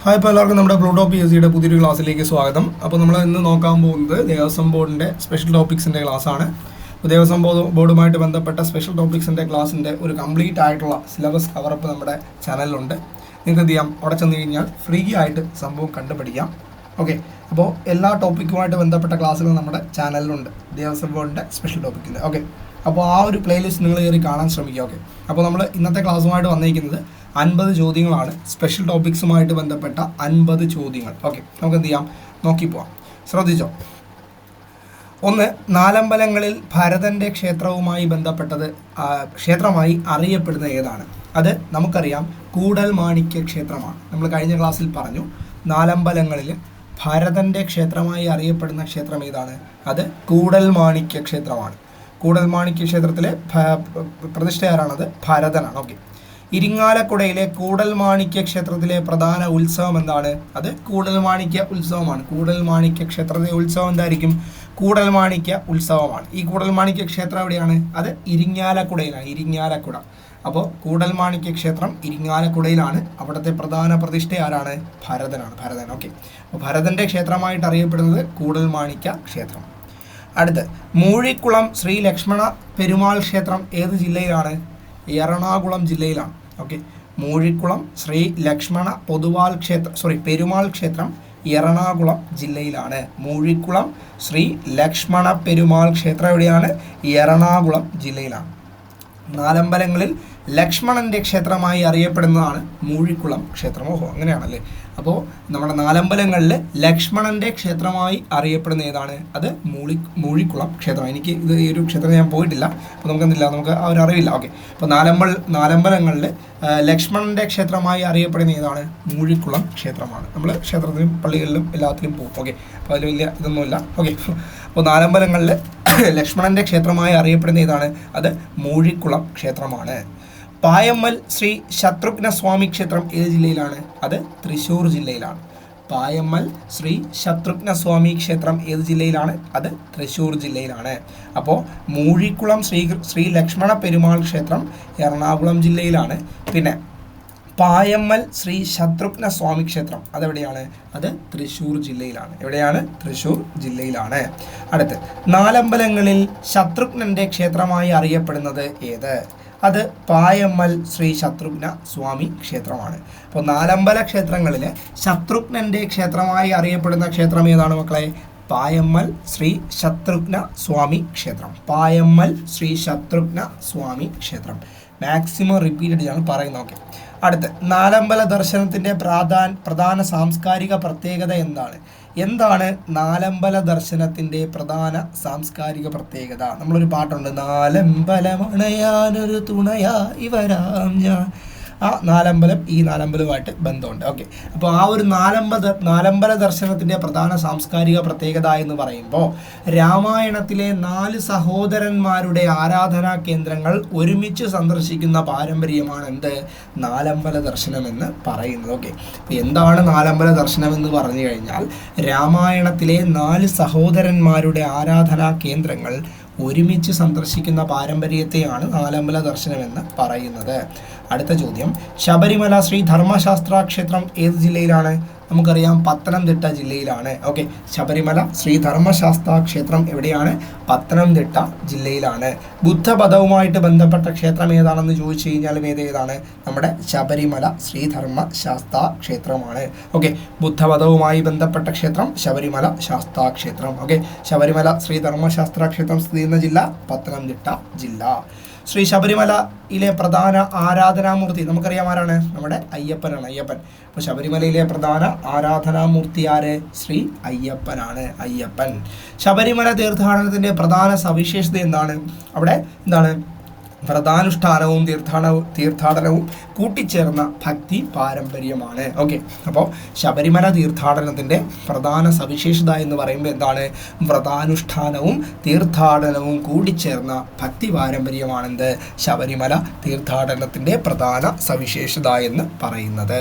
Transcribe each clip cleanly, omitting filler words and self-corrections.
Hi, ഇപ്പോൾ എല്ലാവർക്കും നമ്മുടെ പ്ലൂട്ടോ PSCയുടെ പുതിയൊരു ക്ലാസ്സിലേക്ക് സ്വാഗതം. അപ്പോൾ നമ്മൾ ഇന്ന് നോക്കാൻ പോകുന്നത് ദേവസ്വം ബോർഡിൻ്റെ സ്പെഷ്യൽ ടോപ്പിക്സിൻ്റെ ക്ലാസ്സാണ്. ദേവസ്വം ബോർഡുമായിട്ട് ബന്ധപ്പെട്ട സ്പെഷ്യൽ ടോപ്പിക്സിൻ്റെ ക്ലാസ്സിൻ്റെ ഒരു കംപ്ലീറ്റ് ആയിട്ടുള്ള സിലബസ് കവറപ്പ് നമ്മുടെ ചാനലിലുണ്ട്. നിങ്ങൾക്ക് എന്ത് ചെയ്യാം, അവിടെ ചെന്ന് കഴിഞ്ഞാൽ ഫ്രീ ആയിട്ട് സംഭവം കണ്ടുപിടിക്കാം. ഓക്കെ, അപ്പോൾ എല്ലാ ടോപ്പിക്കുമായിട്ട് ബന്ധപ്പെട്ട ക്ലാസ്സുകൾ നമ്മുടെ ചാനലിലുണ്ട്, ദേവസ്വം ബോർഡിൻ്റെ സ്പെഷ്യൽ ടോപ്പിക്കിൻ്റെ. ഓക്കെ, അപ്പോൾ ആ ഒരു പ്ലേലിസ്റ്റ് നിങ്ങൾ കയറി കാണാൻ ശ്രമിക്കുക. ഓക്കെ, അപ്പോൾ നമ്മൾ ഇന്നത്തെ ക്ലാസ്സുമായിട്ട് വന്നിരിക്കുന്നത് 50 ചോദ്യങ്ങളാണ്. സ്പെഷ്യൽ ടോപ്പിക്സുമായിട്ട് ബന്ധപ്പെട്ട 50 ചോദ്യങ്ങൾ. ഓക്കെ, നമുക്ക് എന്ത് ചെയ്യാം, നോക്കി പോവാം. ശ്രദ്ധിച്ചോ. ഒന്ന്, നാലമ്പലങ്ങളിൽ ഭരതൻ്റെ ക്ഷേത്രവുമായി ബന്ധപ്പെട്ടത് ക്ഷേത്രമായി അറിയപ്പെടുന്ന ഏതാണ്? അത് നമുക്കറിയാം, കൂടൽമാണിക്യ ക്ഷേത്രമാണ്. നമ്മൾ കഴിഞ്ഞ ക്ലാസ്സിൽ പറഞ്ഞു, നാലമ്പലങ്ങളിൽ ഭരതൻ്റെ ക്ഷേത്രമായി അറിയപ്പെടുന്ന ക്ഷേത്രം ഏതാണ്? അത് കൂടൽമാണിക്യ ക്ഷേത്രമാണ്. കൂടൽമാണിക്യ ക്ഷേത്രത്തിലെ പ്രതിഷ്ഠയാരാണത്? ഭരതനാണ്. ഓക്കെ, ഇരിങ്ങാലക്കുടയിലെ കൂടൽമാണിക്യ ക്ഷേത്രത്തിലെ പ്രധാന ഉത്സവം എന്താണ്? അത് കൂടൽമാണിക്യ ഉത്സവമാണ്. കൂടൽമാണിക്യ ക്ഷേത്രത്തിലെ ഉത്സവം എന്തായിരിക്കും? കൂടൽമാണിക്യ ഉത്സവമാണ്. ഈ കൂടൽമാണിക്യ ക്ഷേത്രം എവിടെയാണ്? അത് ഇരിങ്ങാലക്കുടയിലാണ്. ഇരിങ്ങാലക്കുട. അപ്പോൾ കൂടൽമാണിക്യ ക്ഷേത്രം ഇരിങ്ങാലക്കുടയിലാണ്. അവിടുത്തെ പ്രധാന പ്രതിഷ്ഠ ആരാണ്? ഭരതനാണ്. ഭരതൻ. ഓക്കെ, അപ്പോൾ ഭരതൻ്റെ ക്ഷേത്രമായിട്ട് അറിയപ്പെടുന്നത് കൂടൽമാണിക്യ ക്ഷേത്രം. അടുത്ത്, മൂഴിക്കുളം ശ്രീ ലക്ഷ്മണ പെരുമാൾ ക്ഷേത്രം ഏത് ജില്ലയിലാണ്? എറണാകുളം ജില്ലയിലാണ്. ഓക്കെ, മൂഴിക്കുളം ശ്രീ ലക്ഷ്മണ പെരുമാൾ ക്ഷേത്രം എറണാകുളം ജില്ലയിലാണ്. മൂഴിക്കുളം ശ്രീ ലക്ഷ്മണ പെരുമാൾ ക്ഷേത്രം എവിടെയാണ്? എറണാകുളം ജില്ലയിലാണ്. നാലമ്പലങ്ങളിൽ ലക്ഷ്മണൻ്റെ ക്ഷേത്രമായി അറിയപ്പെടുന്നതാണ് മൂഴിക്കുളം ക്ഷേത്രം. ഓഹോ, അങ്ങനെയാണല്ലേ. അപ്പോൾ നമ്മുടെ നാലമ്പലങ്ങളിൽ ലക്ഷ്മണൻ്റെ ക്ഷേത്രമായി അറിയപ്പെടുന്ന ഏതാണ്? അത് മൂഴിക്കുളം ക്ഷേത്രം. എനിക്ക് ഈ ഒരു ക്ഷേത്രം ഞാൻ പോയിട്ടില്ല, അപ്പോൾ നമുക്ക് ആ ഒരു അറിവില്ല. ഓക്കെ, അപ്പോൾ നാലമ്പലങ്ങളിൽ ലക്ഷ്മണൻ്റെ ക്ഷേത്രമായി അറിയപ്പെടുന്ന ഏതാണ്? മൂഴിക്കുളം ക്ഷേത്രമാണ്. നമ്മൾ ക്ഷേത്രത്തിലും പള്ളികളിലും എല്ലാത്തിലും പോകും. ഓക്കെ, അപ്പോൾ അതിൽ വലിയ ഇതൊന്നുമില്ല. ഓക്കെ, അപ്പോൾ നാലമ്പലങ്ങളിൽ ലക്ഷ്മണൻ്റെ ക്ഷേത്രമായി അറിയപ്പെടുന്ന ഏതാണ്? അത് മൂഴിക്കുളം ക്ഷേത്രമാണ്. പായമ്മൽ ശ്രീ ശത്രുഘ്ന സ്വാമി ക്ഷേത്രം ഏത് ജില്ലയിലാണ്? അത് തൃശ്ശൂർ ജില്ലയിലാണ്. പായമ്മൽ ശ്രീ ശത്രുഘ്ന സ്വാമി ക്ഷേത്രം ഏത് ജില്ലയിലാണ്? അത് തൃശ്ശൂർ ജില്ലയിലാണ്. അപ്പോൾ മൂഴിക്കുളം ശ്രീ ലക്ഷ്മണ പെരുമാൾ ക്ഷേത്രം എറണാകുളം ജില്ലയിലാണ്. പിന്നെ പായമ്മൽ ശ്രീ ശത്രുഘ്ന സ്വാമി ക്ഷേത്രം അതെവിടെയാണ്? അത് തൃശ്ശൂർ ജില്ലയിലാണ്. എവിടെയാണ്? തൃശ്ശൂർ ജില്ലയിലാണ്. അടുത്ത്, നാലമ്പലങ്ങളിൽ ശത്രുഘ്നൻ്റെ ക്ഷേത്രമായി അറിയപ്പെടുന്നത് ഏത്? അത് പായമ്മൽ ശ്രീ ശത്രുഘ്ന സ്വാമി ക്ഷേത്രമാണ്. അപ്പോൾ നാലമ്പല ക്ഷേത്രങ്ങളിൽ ശത്രുഘ്നൻ്റെ ക്ഷേത്രമായി അറിയപ്പെടുന്ന ക്ഷേത്രം ഏതാണ് മക്കളെ? പായമ്മൽ ശ്രീ ശത്രുഘ്ന സ്വാമി ക്ഷേത്രം. പായമ്മൽ ശ്രീ ശത്രുഘ്ന സ്വാമി ക്ഷേത്രം. മാക്സിമം റിപ്പീറ്റഡ് ആണ് പറയുന്നത്. ഓക്കെ, അടുത്ത്, നാലമ്പല ദർശനത്തിൻ്റെ പ്രധാന സാംസ്കാരിക പ്രത്യേകത എന്താണ് നാലമ്പല ദർശനത്തിൻ്റെ പ്രധാന സാംസ്കാരിക പ്രത്യേകത? നമ്മളൊരു പാട്ടുണ്ട്, നാലമ്പലമണയാനൊരു തുണയായി വരാം ഞാൻ. ആ നാലമ്പലം ഈ നാലമ്പലവുമായിട്ട് ബന്ധമുണ്ട്. ഓക്കെ, അപ്പോൾ ആ ഒരു നാലമ്പല ദർശനത്തിൻ്റെ പ്രധാന സാംസ്കാരിക പ്രത്യേകത എന്ന് പറയുമ്പോൾ രാമായണത്തിലെ 4 സഹോദരന്മാരുടെ ആരാധനാ കേന്ദ്രങ്ങൾ ഒരുമിച്ച് സന്ദർശിക്കുന്ന പാരമ്പര്യമാണ് എന്ത്? നാലമ്പല ദർശനം എന്ന് പറയുന്നത്. ഓക്കെ, അപ്പോൾ എന്താണ് നാലമ്പല ദർശനം എന്ന് പറഞ്ഞു കഴിഞ്ഞാൽ രാമായണത്തിലെ 4 സഹോദരന്മാരുടെ ആരാധനാ കേന്ദ്രങ്ങൾ ഒരുമിച്ച് സന്ദർശിക്കുന്ന പാരമ്പര്യത്തെയാണ് നാലമ്പല ദർശനം എന്ന് പറയുന്നത്. അടുത്ത ചോദ്യം, ശബരിമല ശ്രീ ധർമ്മശാസ്ത്ര ക്ഷേത്രം ഏത് ജില്ലയിലാണ്? നമുക്കറിയാം, പത്തനംതിട്ട ജില്ലയിലാണ്. ഓക്കെ, ശബരിമല ശ്രീ ധർമ്മശാസ്ത്ര ക്ഷേത്രം എവിടെയാണ്? പത്തനംതിട്ട ജില്ലയിലാണ്. ബുദ്ധപദവുമായിട്ട് ബന്ധപ്പെട്ട ക്ഷേത്രം ഏതാണെന്ന് ചോദിച്ചു കഴിഞ്ഞാലും ഏതാണ്? നമ്മുടെ ശബരിമല ശ്രീധർമ്മശാസ്ത്ര ക്ഷേത്രമാണ്. ഓക്കെ, ബുദ്ധപദവുമായി ബന്ധപ്പെട്ട ക്ഷേത്രം ശബരിമല ശാസ്താ ക്ഷേത്രം. ഓക്കെ, ശബരിമല ശ്രീധർമ്മശാസ്ത്ര ക്ഷേത്രം സ്ഥിതി ചെയ്യുന്ന ജില്ല പത്തനംതിട്ട ജില്ല. ശ്രീ ശബരിമലയിലെ പ്രധാന ആരാധനാമൂർത്തി നമുക്കറിയാം ആരാണ്? നമ്മുടെ അയ്യപ്പനാണ്. അയ്യപ്പൻ. അപ്പോൾ ശബരിമലയിലെ പ്രധാന ആരാധനാമൂർത്തി ആര്? ശ്രീ അയ്യപ്പനാണ്. അയ്യപ്പൻ. ശബരിമല തീർത്ഥാടനത്തിൻ്റെ പ്രധാന സവിശേഷത എന്താണ്? അവിടെ എന്താണ്? വ്രതാനുഷ്ഠാനവും തീർത്ഥാടനവും കൂട്ടിച്ചേർന്ന ഭക്തി പാരമ്പര്യമാണ്. ഓക്കെ, അപ്പോൾ ശബരിമല തീർത്ഥാടനത്തിൻ്റെ പ്രധാന സവിശേഷത എന്ന് പറയുമ്പോൾ എന്താണ്? വ്രതാനുഷ്ഠാനവും തീർത്ഥാടനവും കൂടിച്ചേർന്ന ഭക്തി പാരമ്പര്യമാണെന്ത്? ശബരിമല തീർത്ഥാടനത്തിൻ്റെ പ്രധാന സവിശേഷത എന്ന് പറയുന്നത്.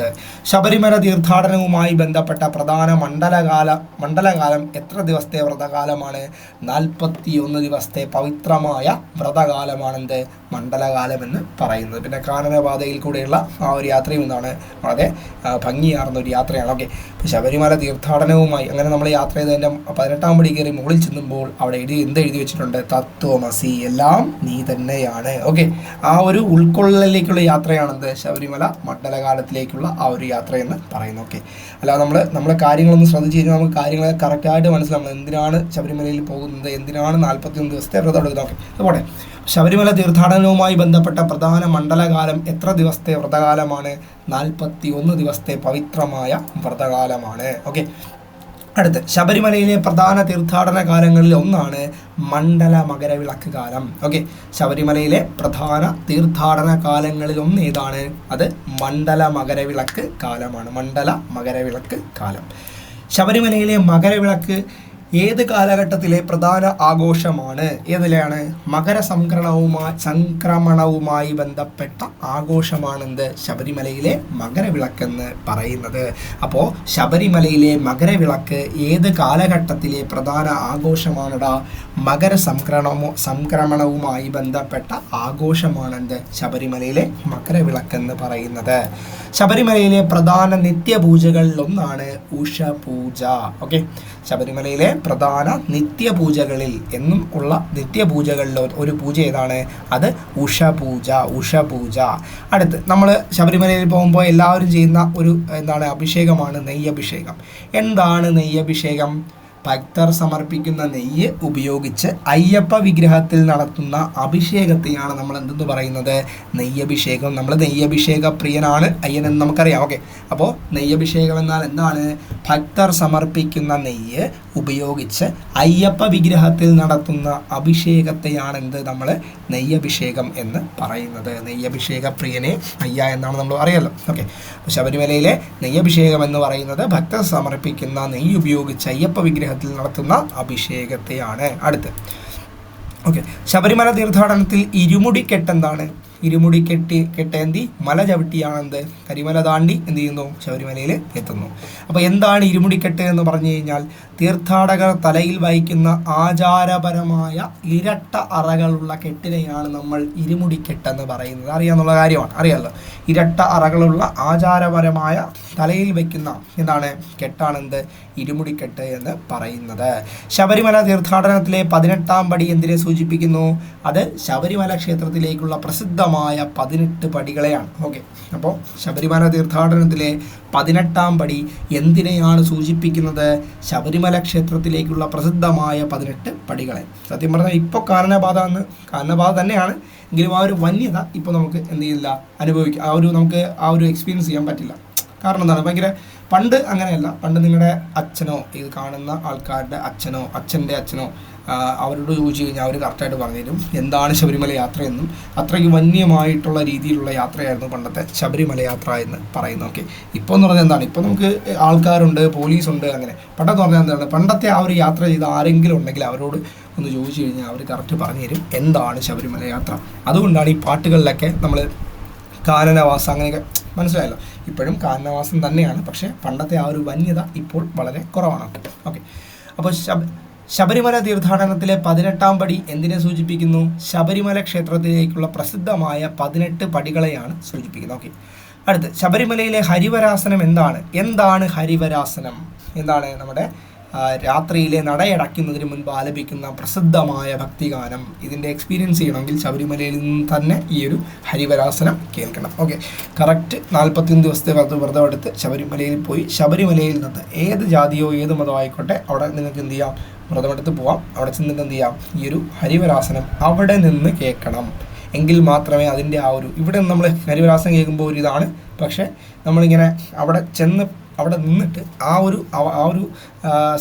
ശബരിമല തീർത്ഥാടനവുമായി ബന്ധപ്പെട്ട പ്രധാന മണ്ഡലകാലം എത്ര ദിവസത്തെ വ്രതകാലമാണ്? 41 ദിവസത്തെ പവിത്രമായ വ്രതകാലമാണെന്ത്? മണ്ഡലകാലം എന്ന് പറയുന്നത്. പിന്നെ കാനനപാതയിൽ കൂടെയുള്ള ആ ഒരു യാത്രയും എന്താണ് വളരെ ഭംഗിയാർന്ന ഒരു യാത്രയാണ്. ഓക്കെ, ഇപ്പോൾ ശബരിമല തീർത്ഥാടനവുമായി അങ്ങനെ നമ്മൾ യാത്ര ചെയ്തതിൻ്റെ 18-ാം പടി കയറി മുകളിൽ ചെല്ലുമ്പോൾ അവിടെ എഴുതി വെച്ചിട്ടുണ്ട് തത്വമസി, എല്ലാം നീ തന്നെയാണ്. ഓക്കെ, ആ ഒരു ഉൾക്കൊള്ളലിലേക്കുള്ള യാത്രയാണെന്ത് ശബരിമല മണ്ഡലകാലത്തിലേക്കുള്ള ആ ഒരു യാത്രയെന്ന് പറയുന്നത്. ഓക്കെ, അല്ലാതെ നമ്മൾ കാര്യങ്ങളൊന്നും ശ്രദ്ധിച്ച് കഴിഞ്ഞാൽ നമുക്ക് കാര്യങ്ങളെ കറക്റ്റായിട്ട് മനസ്സിലാവും എന്തിനാണ് ശബരിമലയിൽ പോകുന്നത്, എന്തിനാണ് 41 ദിവസത്തെ വ്രതം എടുക്കുന്നത്. ഓക്കെ, അതുപോലെ ശബരിമല തീർത്ഥാടനവുമായി ബന്ധപ്പെട്ട പ്രധാന മണ്ഡലകാലം എത്ര ദിവസത്തെ വ്രതകാലമാണ്? 41 ദിവസത്തെ പവിത്രമായ വ്രതകാലമാണ്. ഓക്കെ, അടുത്ത് ശബരിമലയിലെ പ്രധാന തീർത്ഥാടന കാലങ്ങളിൽ ഒന്നാണ് മണ്ഡല മകരവിളക്ക് കാലം. ഓക്കെ, ശബരിമലയിലെ പ്രധാന തീർത്ഥാടന കാലങ്ങളിൽ ഒന്ന് ഏതാണ്? അത് മണ്ഡല മകരവിളക്ക് കാലമാണ്. മണ്ഡല മകരവിളക്ക് കാലം. ശബരിമലയിലെ മകരവിളക്ക് ഏത് കാലഘട്ടത്തിലെ പ്രധാന ആഘോഷമാണ്? ഏതിലെയാണ്? സംക്രമണവുമായി ബന്ധപ്പെട്ട ആഘോഷമാണെന്ത് ശബരിമലയിലെ മകരവിളക്കെന്ന് പറയുന്നത്. അപ്പോൾ ശബരിമലയിലെ മകരവിളക്ക് ഏത് കാലഘട്ടത്തിലെ പ്രധാന ആഘോഷമാണെടാ? സംക്രമണവുമായി ബന്ധപ്പെട്ട ആഘോഷമാണെന്ത് ശബരിമലയിലെ മകരവിളക്കെന്ന് പറയുന്നത്. ശബരിമലയിലെ പ്രധാന നിത്യപൂജകളിൽ ഒന്നാണ് ഉഷപൂജ. ഓക്കെ, ശബരിമലയിലെ പ്രധാന നിത്യപൂജകളിൽ എന്നും ഉള്ള നിത്യപൂജകളിൽ ഒരു പൂജ ഏതാണ്? അത് ഉഷപൂജ. അടുത്ത് നമ്മൾ ശബരിമലയിൽ പോകുമ്പോൾ എല്ലാവരും ചെയ്യുന്ന ഒരു അഭിഷേകമാണ് നെയ്യഭിഷേകം. എന്താണ് നെയ്യഭിഷേകം? ഭക്തർ സമർപ്പിക്കുന്ന നെയ്യ് ഉപയോഗിച്ച് അയ്യപ്പ വിഗ്രഹത്തിൽ നടത്തുന്ന അഭിഷേകത്തെയാണ് നമ്മൾ എന്തെന്ന് പറയുന്നത്? നെയ്യഭിഷേകം. നമ്മൾ നെയ്യഭിഷേക പ്രിയനാണ് അയ്യനെന്ന് നമുക്കറിയാം. ഓക്കെ, അപ്പോൾ നെയ്യഭിഷേകം എന്നാൽ എന്താണ്? ഭക്തർ സമർപ്പിക്കുന്ന നെയ്യ് ഉപയോഗിച്ച് അയ്യപ്പ വിഗ്രഹത്തിൽ നടത്തുന്ന അഭിഷേകത്തെയാണ് നമ്മൾ നെയ്യഭിഷേകം എന്ന് പറയുന്നത്. നെയ്യഭിഷേക പ്രിയനെ അയ്യ എന്നാണ് നമ്മൾ അറിയാലോ. ഓക്കെ, അപ്പോൾ ശബരിമലയിലെ നെയ്യഭിഷേകം എന്ന് പറയുന്നത് ഭക്തർ സമർപ്പിക്കുന്ന നെയ്യ് ഉപയോഗിച്ച് അയ്യപ്പ വിഗ്രഹത്തിൽ നടത്തുന്ന അഭിഷേകത്തെയാണ്. അടുത്ത് ഓക്കെ, ശബരിമല തീർത്ഥാടനത്തിൽ ഇരുമുടിക്കെട്ട് എന്താണ്? ഇരുമുടി കെട്ടേന്തി മല ചവിട്ടിയാണെന്ത് കരിമല താണ്ടി എന്ത് ചെയ്യുന്നു? ശബരിമലയിൽ എത്തുന്നു. അപ്പോൾ എന്താണ് ഇരുമുടിക്കെട്ട് എന്ന് പറഞ്ഞു കഴിഞ്ഞാൽ തീർത്ഥാടകർ തലയിൽ വഹിക്കുന്ന ആചാരപരമായ ഇരട്ട അറകളുള്ള കെട്ടിനെയാണ് നമ്മൾ ഇരുമുടിക്കെട്ടെന്ന് പറയുന്നത്. അറിയാന്നുള്ള കാര്യമാണ്, അറിയാമല്ലോ. ഇരട്ട അറകളുള്ള ആചാരപരമായ തലയിൽ വയ്ക്കുന്ന കെട്ടാണെന്ത്? ഇരുമുടിക്കെട്ട് എന്ന് പറയുന്നത്. ശബരിമല തീർത്ഥാടനത്തിലെ 18-ാം പടി എന്തിനെ സൂചിപ്പിക്കുന്നു? അത് ശബരിമല ക്ഷേത്രത്തിലേക്കുള്ള പ്രസിദ്ധമായ 18 പടികളെയാണ്. ഓക്കെ, അപ്പോൾ ശബരിമല തീർത്ഥാടനത്തിലെ 18-ാം പടി എന്തിനെയാണ് സൂചിപ്പിക്കുന്നത്? ശബരിമല ക്ഷേത്രത്തിലേക്കുള്ള പ്രസിദ്ധമായ 18 പടികളെ. സത്യം പറഞ്ഞാൽ ഇപ്പോൾ കാനനപാത തന്നെയാണ്, എങ്കിലും ആ ഒരു വന്യത ഇപ്പോൾ നമുക്ക് എന്ത് ചെയ്യില്ല അനുഭവിക്കാം. നമുക്ക് ആ ഒരു എക്സ്പീരിയൻസ് ചെയ്യാൻ പറ്റില്ല. കാരണം എന്താണ്? ഭയങ്കര പണ്ട് അങ്ങനെയല്ല. പണ്ട് നിങ്ങളുടെ അച്ഛനോ ഇത് കാണുന്ന ആൾക്കാരുടെ അച്ഛൻ്റെ അച്ഛനോ അവരോട് ചോദിച്ചു കഴിഞ്ഞാൽ അവർ കറക്റ്റായിട്ട് പറഞ്ഞുതരും എന്താണ് ശബരിമല യാത്രയെന്നും. അത്രയ്ക്ക് വന്യമായിട്ടുള്ള രീതിയിലുള്ള യാത്രയായിരുന്നു പണ്ടത്തെ ശബരിമല യാത്ര എന്ന് പറയുന്നത്. ഓക്കെ, ഇപ്പോൾ എന്ന് പറഞ്ഞാൽ എന്താണ്? ഇപ്പോൾ നമുക്ക് ആൾക്കാരുണ്ട്, പോലീസുണ്ട്, അങ്ങനെ. പണ്ടെന്ന് പറഞ്ഞാൽ എന്താണ്? പണ്ടത്തെ ആ ഒരു യാത്ര ചെയ്ത ആരെങ്കിലും ഉണ്ടെങ്കിൽ അവരോട് ഒന്ന് ചോദിച്ചു കഴിഞ്ഞാൽ അവർ കറക്റ്റ് പറഞ്ഞു തരും എന്താണ് ശബരിമല യാത്ര. അതുകൊണ്ടാണ് ഈ പാട്ടുകളിലൊക്കെ നമ്മൾ കാനനവാസം അങ്ങനെയൊക്കെ, മനസ്സിലായല്ലോ. ഇപ്പോഴും കാനനവാസം തന്നെയാണ്, പക്ഷേ പണ്ടത്തെ ആ ഒരു വന്യത ഇപ്പോൾ വളരെ കുറവാണ്. ഓക്കെ, അപ്പോൾ ശബരിമല തീർത്ഥാടനത്തിലെ 18-ാം പടി എന്തിനെ സൂചിപ്പിക്കുന്നു? ശബരിമല ക്ഷേത്രത്തിലേക്കുള്ള പ്രസിദ്ധമായ 18 പടികളെയാണ് സൂചിപ്പിക്കുന്നത്. ഓക്കെ, അടുത്ത് ശബരിമലയിലെ ഹരിവരാസനം എന്താണ് ഹരിവരാസനം? നമ്മുടെ രാത്രിയിലെ നടയടയ്ക്കുന്നതിന് മുൻപ് ആലപിക്കുന്ന പ്രസിദ്ധമായ ഭക്തിഗാനം. ഇതിൻ്റെ എക്സ്പീരിയൻസ് ചെയ്യണമെങ്കിൽ ശബരിമലയിൽ നിന്ന് തന്നെ ഈ ഒരു ഹരിവരാസനം കേൾക്കണം. ഓക്കെ, കറക്റ്റ് 41 ദിവസത്തെ വ്രതം എടുത്ത് ശബരിമലയിൽ പോയി ശബരിമലയിൽ നിന്ന് ഏത് ജാതിയോ ഏത് മതമോ ആയിക്കോട്ടെ അവിടെ നിങ്ങൾക്ക് എന്ത് ചെയ്യാം? വ്രതമെടുത്ത് പോവാം. അവിടെ ചെന്നിട്ട് എന്ത് ചെയ്യാം? ഈ ഒരു ഹരിവരാസനം അവിടെ നിന്ന് കേൾക്കണം. എങ്കിൽ മാത്രമേ അതിൻ്റെ ആ ഒരു, ഇവിടെ നമ്മൾ ഹരിവരാസനം കേൾക്കുമ്പോൾ ഒരു ഇതാണ്, പക്ഷേ നമ്മളിങ്ങനെ അവിടെ നിന്നിട്ട് ആ ഒരു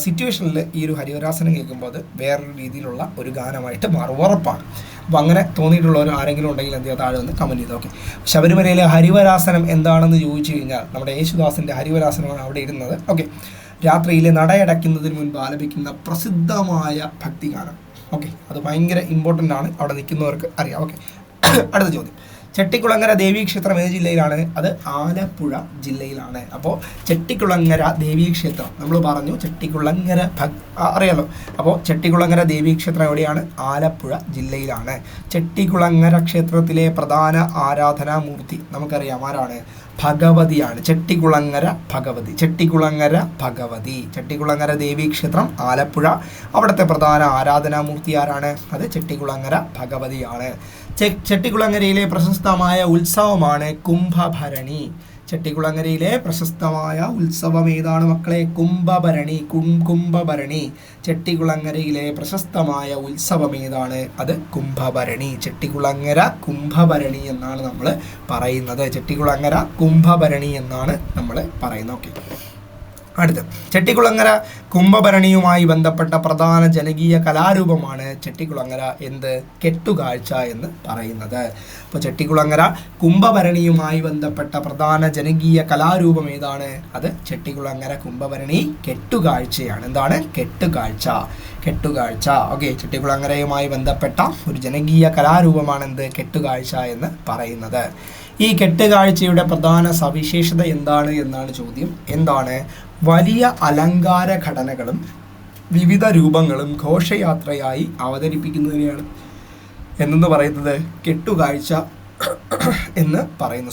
സിറ്റുവേഷനിൽ ഈ ഒരു ഹരിവരാസനം കേൾക്കുമ്പോൾ അത് വേറൊരു രീതിയിലുള്ള ഒരു ഗാനമായിട്ട് മാറും, ഉറപ്പാണ്. അപ്പോൾ അങ്ങനെ തോന്നിയിട്ടുള്ളവർ ആരെങ്കിലും ഉണ്ടെങ്കിൽ എന്ത് ചെയ്യുക? താഴെ ഒന്ന് കമൻറ്റ് ചെയ്ത്. ഓക്കെ, ശബരിമലയിലെ ഹരിവരാസനം എന്താണെന്ന് ചോദിച്ചു കഴിഞ്ഞാൽ നമ്മുടെ യേശുദാസിൻ്റെ ഹരിവരാസനമാണ് അവിടെ ഇരുന്നത്. ഓക്കെ, രാത്രിയിലെ നടയടയ്ക്കുന്നതിന് മുൻപ് ആലപിക്കുന്ന പ്രസിദ്ധമായ ഭക്തിഗാനം. ഓക്കെ, അത് ഭയങ്കര ഇമ്പോർട്ടൻ്റ് ആണ്, അവിടെ നിൽക്കുന്നവർക്ക് അറിയാം. ഓക്കെ, അടുത്ത ചോദ്യം. ചെട്ടിക്കുളങ്ങര ദേവീക്ഷേത്രം ഏത് ജില്ലയിലാണ്? അത് ആലപ്പുഴ ജില്ലയിലാണ്. അപ്പോൾ ചെട്ടിക്കുളങ്ങര ദേവീക്ഷേത്രം നമ്മൾ പറഞ്ഞു, ചെട്ടിക്കുളങ്ങര അറിയാലോ. അപ്പോൾ ചെട്ടിക്കുളങ്ങര ദേവീക്ഷേത്രം എവിടെയാണ്? ആലപ്പുഴ ജില്ലയിലാണ്. ചെട്ടിക്കുളങ്ങര ക്ഷേത്രത്തിലെ പ്രധാന ആരാധനാമൂർത്തി നമുക്കറിയാം ആരാണ്? ഭഗവതിയാണ്. ചെട്ടിക്കുളങ്ങര ഭഗവതി, ചെട്ടിക്കുളങ്ങര ഭഗവതി. ചെട്ടിക്കുളങ്ങര ദേവീക്ഷേത്രം ആലപ്പുഴ, അവിടുത്തെ പ്രധാന ആരാധനാമൂർത്തി ആരാണ്? അത് ചെട്ടിക്കുളങ്ങര ഭഗവതിയാണ്. ചെട്ടിക്കുളങ്ങരയിലെ പ്രശസ്തമായ ഉത്സവമാണ് കുംഭഭരണി. ചെട്ടിക്കുളങ്ങരയിലെ പ്രശസ്തമായ ഉത്സവം ഏതാണ് മക്കളെ? കുംഭഭരണി. കുംഭഭരണി. ചെട്ടിക്കുളങ്ങരയിലെ പ്രശസ്തമായ ഉത്സവം ഏതാണ്? അത് കുംഭഭരണി. ചെട്ടിക്കുളങ്ങര കുംഭഭരണി എന്നാണ് നമ്മൾ പറയുന്നത്. ചെട്ടിക്കുളങ്ങര കുംഭഭരണി എന്നാണ് നമ്മൾ പറയുന്നത്. ഓക്കെ, അടുത്ത് ചെട്ടിക്കുളങ്ങര കുംഭഭരണിയുമായി ബന്ധപ്പെട്ട പ്രധാന ജനകീയ കലാരൂപമാണ് ചെട്ടിക്കുളങ്ങര കെട്ടുകാഴ്ച എന്ന് പറയുന്നത്. അപ്പോൾ ചെട്ടിക്കുളങ്ങര കുംഭഭരണിയുമായി ബന്ധപ്പെട്ട പ്രധാന ജനകീയ കലാരൂപം ഏതാണ്? അത് ചെട്ടിക്കുളങ്ങര കുംഭഭരണി കെട്ടുകാഴ്ചയാണ്. എന്താണ്? കെട്ടുകാഴ്ച. കെട്ടുകാഴ്ച. ഓക്കെ, ചെട്ടിക്കുളങ്ങരയുമായി ബന്ധപ്പെട്ട ഒരു ജനകീയ കലാരൂപമാണ് കെട്ടുകാഴ്ച എന്ന് പറയുന്നത്. ഈ കെട്ടുകാഴ്ചയുടെ പ്രധാന സവിശേഷത എന്താണ് എന്നാണ് ചോദ്യം. എന്താണ്? വലിയ അലങ്കാര ഘടനകളും വിവിധ രൂപങ്ങളും ഘോഷയാത്രയായി അവതരിപ്പിക്കുന്നതിനെയാണ് എന്നു പറയുന്നത് കെട്ടുകാഴ്ച എന്ന് പറയുന്നു.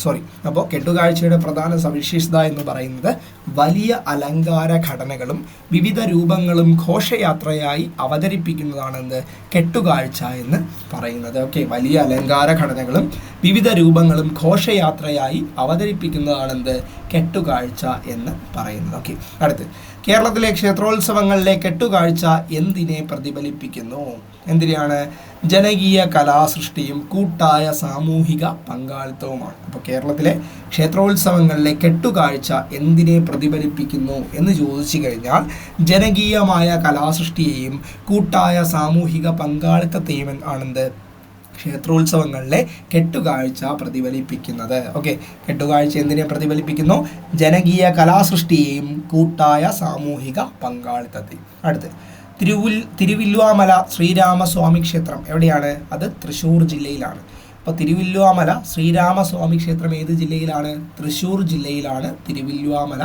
അപ്പോൾ കെട്ടുകാഴ്ചയുടെ പ്രധാന സവിശേഷത എന്ന് പറയുന്നത് വലിയ അലങ്കാര ഘടനകളും വിവിധ രൂപങ്ങളും ഘോഷയാത്രയായി അവതരിപ്പിക്കുന്നതാണ് കെട്ടുകാഴ്ച എന്ന് പറയുന്നത്. ഓക്കെ, വലിയ അലങ്കാര ഘടനകളും വിവിധ രൂപങ്ങളും ഘോഷയാത്രയായി അവതരിപ്പിക്കുന്നതാണ് കെട്ടുകാഴ്ച എന്ന് പറയുന്നത്. ഓക്കെ, അടുത്ത് കേരളത്തിലെ ക്ഷേത്രോത്സവങ്ങളിലെ കെട്ടുകാഴ്ച എന്തിനെ പ്രതിഫലിപ്പിക്കുന്നു? എന്തിനാണ്? ജനകീയ കലാസൃഷ്ടിയും കൂട്ടായ സാമൂഹിക പങ്കാളിത്തവുമാണ്. അപ്പോൾ കേരളത്തിലെ ക്ഷേത്രോത്സവങ്ങളിലെ കെട്ടുകാഴ്ച എന്തിനെ പ്രതിഫലിപ്പിക്കുന്നു എന്ന് ചോദിച്ചു കഴിഞ്ഞാൽ ജനകീയമായ കലാസൃഷ്ടിയെയും കൂട്ടായ സാമൂഹിക പങ്കാളിത്തത്തെയും ആണെന്ത് ക്ഷേത്രോത്സവങ്ങളിലെ കെട്ടുകാഴ്ച പ്രതിഫലിപ്പിക്കുന്നത്. ഓക്കെ, കെട്ടുകാഴ്ച എന്തിനെ പ്രതിഫലിപ്പിക്കുന്നു? ജനകീയ കലാസൃഷ്ടിയെയും കൂട്ടായ സാമൂഹിക പങ്കാളിത്തത്തെയും. അടുത്ത് തിരുവില്വാമല ശ്രീരാമസ്വാമി ക്ഷേത്രം എവിടെയാണ്? അത് തൃശ്ശൂർ ജില്ലയിലാണ്. അപ്പോൾ തിരുവില്വാമല ശ്രീരാമസ്വാമി ക്ഷേത്രം ഏത് ജില്ലയിലാണ്? തൃശ്ശൂർ ജില്ലയിലാണ് തിരുവില്വാമല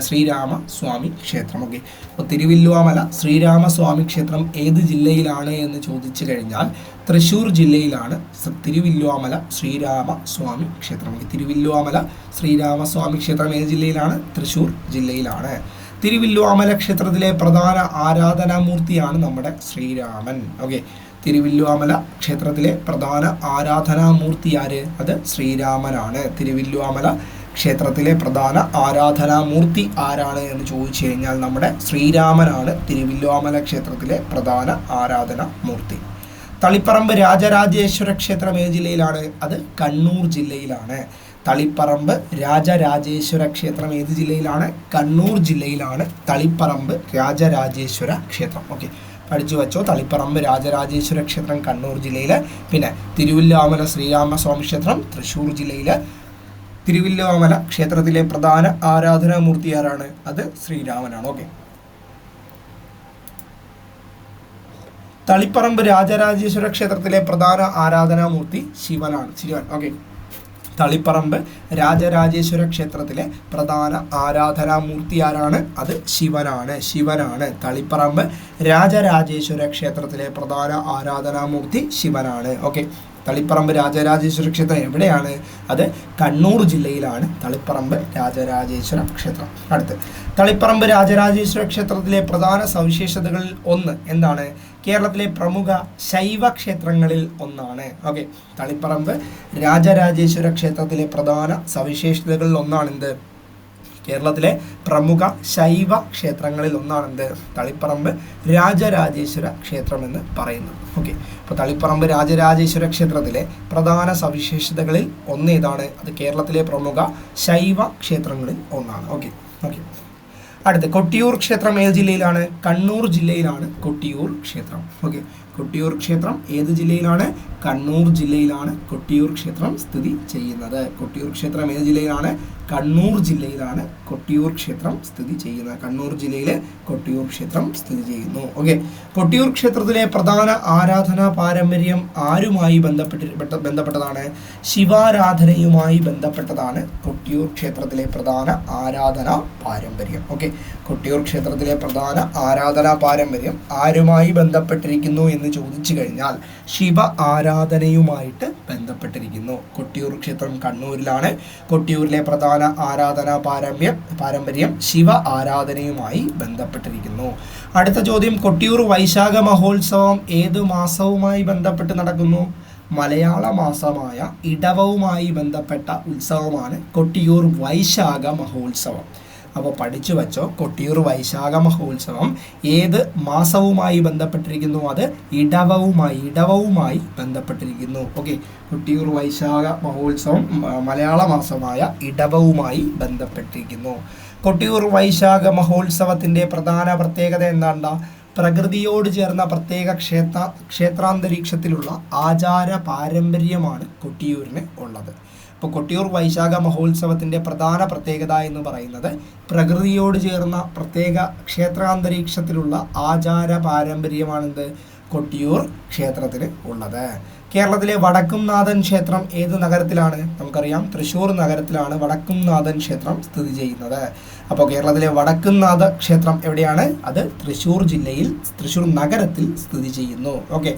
ശ്രീരാമസ്വാമി ക്ഷേത്രം. ഓക്കെ, അപ്പോൾ തിരുവില്വാമല ശ്രീരാമസ്വാമി ക്ഷേത്രം ഏത് ജില്ലയിലാണ് എന്ന് ചോദിച്ചു കഴിഞ്ഞാൽ തൃശ്ശൂർ ജില്ലയിലാണ് തിരുവില്വാമല ശ്രീരാമസ്വാമി ക്ഷേത്രം. തിരുവില്വാമല ശ്രീരാമസ്വാമി ക്ഷേത്രം ഏത് ജില്ലയിലാണ്? തൃശ്ശൂർ ജില്ലയിലാണ്. തിരുവില്വാമല ക്ഷേത്രത്തിലെ പ്രധാന ആരാധനാമൂർത്തിയാണ് നമ്മുടെ ശ്രീരാമൻ. ഓക്കെ, തിരുവില്വാമല ക്ഷേത്രത്തിലെ പ്രധാന ആരാധനാമൂർത്തി ആര്? അത് ശ്രീരാമനാണ്. തിരുവില്വാമല ക്ഷേത്രത്തിലെ പ്രധാന ആരാധനാമൂർത്തി ആരാണ് എന്ന് ചോദിച്ചു കഴിഞ്ഞാൽ നമ്മുടെ ശ്രീരാമനാണ് തിരുവില്വാമല ക്ഷേത്രത്തിലെ പ്രധാന ആരാധനാമൂർത്തി. തളിപ്പറമ്പ് രാജരാജേശ്വര ക്ഷേത്രം ഏത് ജില്ലയിലാണ്? അത് കണ്ണൂർ ജില്ലയിലാണ്. തളിപ്പറമ്പ് രാജരാജേശ്വര ക്ഷേത്രം ഏത് ജില്ലയിലാണ്? കണ്ണൂർ ജില്ലയിലാണ് തളിപ്പറമ്പ് രാജരാജേശ്വര ക്ഷേത്രം. ഓക്കെ, പഠിച്ചു വെച്ചോ. തളിപ്പറമ്പ് രാജരാജേശ്വര ക്ഷേത്രം കണ്ണൂർ ജില്ലയിൽ. പിന്നെ തിരുവില്വാമല ശ്രീരാമസ്വാമി ക്ഷേത്രം തൃശ്ശൂർ ജില്ലയിൽ. തിരുവില്വാമല ക്ഷേത്രത്തിലെ പ്രധാന ആരാധനാമൂർത്തി ആരാണ്? അത് ശ്രീരാമനാണ്. ഓക്കെ, തളിപ്പറമ്പ് രാജരാജേശ്വര ക്ഷേത്രത്തിലെ പ്രധാന ആരാധനാമൂർത്തി ശിവനാണ്. ശിവൻ. ഓക്കെ, തളിപ്പറമ്പ് രാജരാജേശ്വര ക്ഷേത്രത്തിലെ പ്രധാന ആരാധനാമൂർത്തി ആരാണ്? അത് ശിവനാണ്. ശിവനാണ്. തളിപ്പറമ്പ് രാജരാജേശ്വര ക്ഷേത്രത്തിലെ പ്രധാന ആരാധനാമൂർത്തി ശിവനാണ്. ഓക്കെ, തളിപ്പറമ്പ് രാജരാജേശ്വര ക്ഷേത്രം എവിടെയാണ്? അത് കണ്ണൂർ ജില്ലയിലാണ് തളിപ്പറമ്പ് രാജരാജേശ്വര ക്ഷേത്രം. അടുത്ത് തളിപ്പറമ്പ് രാജരാജേശ്വര ക്ഷേത്രത്തിലെ പ്രധാന സവിശേഷതകളിൽ ഒന്ന് എന്താണ്? കേരളത്തിലെ പ്രമുഖ ശൈവ ക്ഷേത്രങ്ങളിൽ ഒന്നാണ്. ഓക്കെ, തളിപ്പറമ്പ് രാജരാജേശ്വര ക്ഷേത്രത്തിലെ പ്രധാന സവിശേഷതകളിൽ ഒന്നാണെന്ത്? കേരളത്തിലെ പ്രമുഖ ശൈവ ക്ഷേത്രങ്ങളിൽ ഒന്നാണെന്ത്? തളിപ്പറമ്പ് രാജരാജേശ്വര ക്ഷേത്രം എന്ന് പറയുന്നത്. ഓക്കെ, അപ്പോൾ തളിപ്പറമ്പ് രാജരാജേശ്വര ക്ഷേത്രത്തിലെ പ്രധാന സവിശേഷതകളിൽ ഒന്ന് ഏതാണ്? അത് കേരളത്തിലെ പ്രമുഖ ശൈവ ക്ഷേത്രങ്ങളിൽ ഒന്നാണ്. ഓക്കെ. അടുത്ത് കൊട്ടിയൂർ ക്ഷേത്രം ഏത് ജില്ലയിലാണ്? കണ്ണൂർ ജില്ലയിലാണ് കൊട്ടിയൂർ ക്ഷേത്രം. ഓക്കെ, കൊട്ടിയൂർ ക്ഷേത്രം ഏത് ജില്ലയിലാണ്? കണ്ണൂർ ജില്ലയിലാണ് കൊട്ടിയൂർ ക്ഷേത്രം സ്ഥിതി ചെയ്യുന്നത്. കൊട്ടിയൂർ ക്ഷേത്രം ഏത് ജില്ലയിലാണ്? കണ്ണൂർ ജില്ലയിലാണ് കൊട്ടിയൂർ ക്ഷേത്രം സ്ഥിതി ചെയ്യുന്നത്. കണ്ണൂർ ജില്ലയിലെ കൊട്ടിയൂർ ക്ഷേത്രം സ്ഥിതി ചെയ്യുന്നു. ഓക്കെ, കൊട്ടിയൂർ ക്ഷേത്രത്തിലെ പ്രധാന ആരാധനാ പാരമ്പര്യം ആരുമായി ബന്ധപ്പെട്ടതാണ്? ശിവാരാധനയുമായി ബന്ധപ്പെട്ടതാണ് കൊട്ടിയൂർ ക്ഷേത്രത്തിലെ പ്രധാന ആരാധനാ പാരമ്പര്യം. ഓക്കെ, കൊട്ടിയൂർ ക്ഷേത്രത്തിലെ പ്രധാന ആരാധനാ പാരമ്പര്യം ആരുമായി ബന്ധപ്പെട്ടിരിക്കുന്നു എന്ന് ചോദിച്ചു കഴിഞ്ഞാൽ ശിവ ആരാധനയുമായിട്ട് ബന്ധപ്പെട്ടിരിക്കുന്നു. കൊട്ടിയൂർ ക്ഷേത്രം കണ്ണൂരിലാണ്. കൊട്ടിയൂരിലെ പ്രധാന ആരാധനാ പാരമ്പര്യം ശിവ ആരാധനയുമായി ബന്ധപ്പെട്ടിരിക്കുന്നു. അടുത്ത ചോദ്യം, കൊട്ടിയൂർ വൈശാഖ മഹോത്സവം ഏത് മാസവുമായി ബന്ധപ്പെട്ട് നടക്കുന്നു? മലയാള മാസമായ ഇടവവുമായി ബന്ധപ്പെട്ട ഉത്സവമാണ് കൊട്ടിയൂർ വൈശാഖ മഹോത്സവം. അപ്പോൾ പഠിച്ചു വച്ചോ, കൊട്ടിയൂർ വൈശാഖ മഹോത്സവം ഏത് മാസവുമായി ബന്ധപ്പെട്ടിരിക്കുന്നു? അത് ഇടവവുമായി ബന്ധപ്പെട്ടിരിക്കുന്നു. ഓക്കെ, കൊട്ടിയൂർ വൈശാഖ മഹോത്സവം മലയാള മാസമായ ഇടവവുമായി ബന്ധപ്പെട്ടിരിക്കുന്നു. കൊട്ടിയൂർ വൈശാഖ മഹോത്സവത്തിൻ്റെ പ്രധാന പ്രത്യേകത എന്താ? പ്രകൃതിയോട് ചേർന്ന പ്രത്യേക ക്ഷേത്രാന്തരീക്ഷത്തിലുള്ള ആചാര പാരമ്പര്യമാണ് കൊട്ടിയൂരിന് ഉള്ളത്. ഇപ്പോൾ കൊട്ടിയൂർ വൈശാഖ മഹോത്സവത്തിൻ്റെ പ്രധാന പ്രത്യേകത എന്ന് പറയുന്നത് പ്രകൃതിയോട് ചേർന്ന പ്രത്യേക ക്ഷേത്രാന്തരീക്ഷത്തിലുള്ള ആചാര പാരമ്പര്യമാണെന്ത്? കൊട്ടിയൂർ ക്ഷേത്രത്തിന് ഉള്ളത്. കേരളത്തിലെ വടക്കുംനാഥൻ ക്ഷേത്രം ഏത് നഗരത്തിലാണ്? നമുക്കറിയാം, തൃശ്ശൂർ നഗരത്തിലാണ് വടക്കുംനാഥൻ ക്ഷേത്രം സ്ഥിതി ചെയ്യുന്നത്. അപ്പോൾ കേരളത്തിലെ വടക്കുംനാഥ ക്ഷേത്രം എവിടെയാണ്? അത് തൃശ്ശൂർ ജില്ലയിൽ, തൃശ്ശൂർ നഗരത്തിൽ സ്ഥിതി ചെയ്യുന്നു. ഓക്കെ,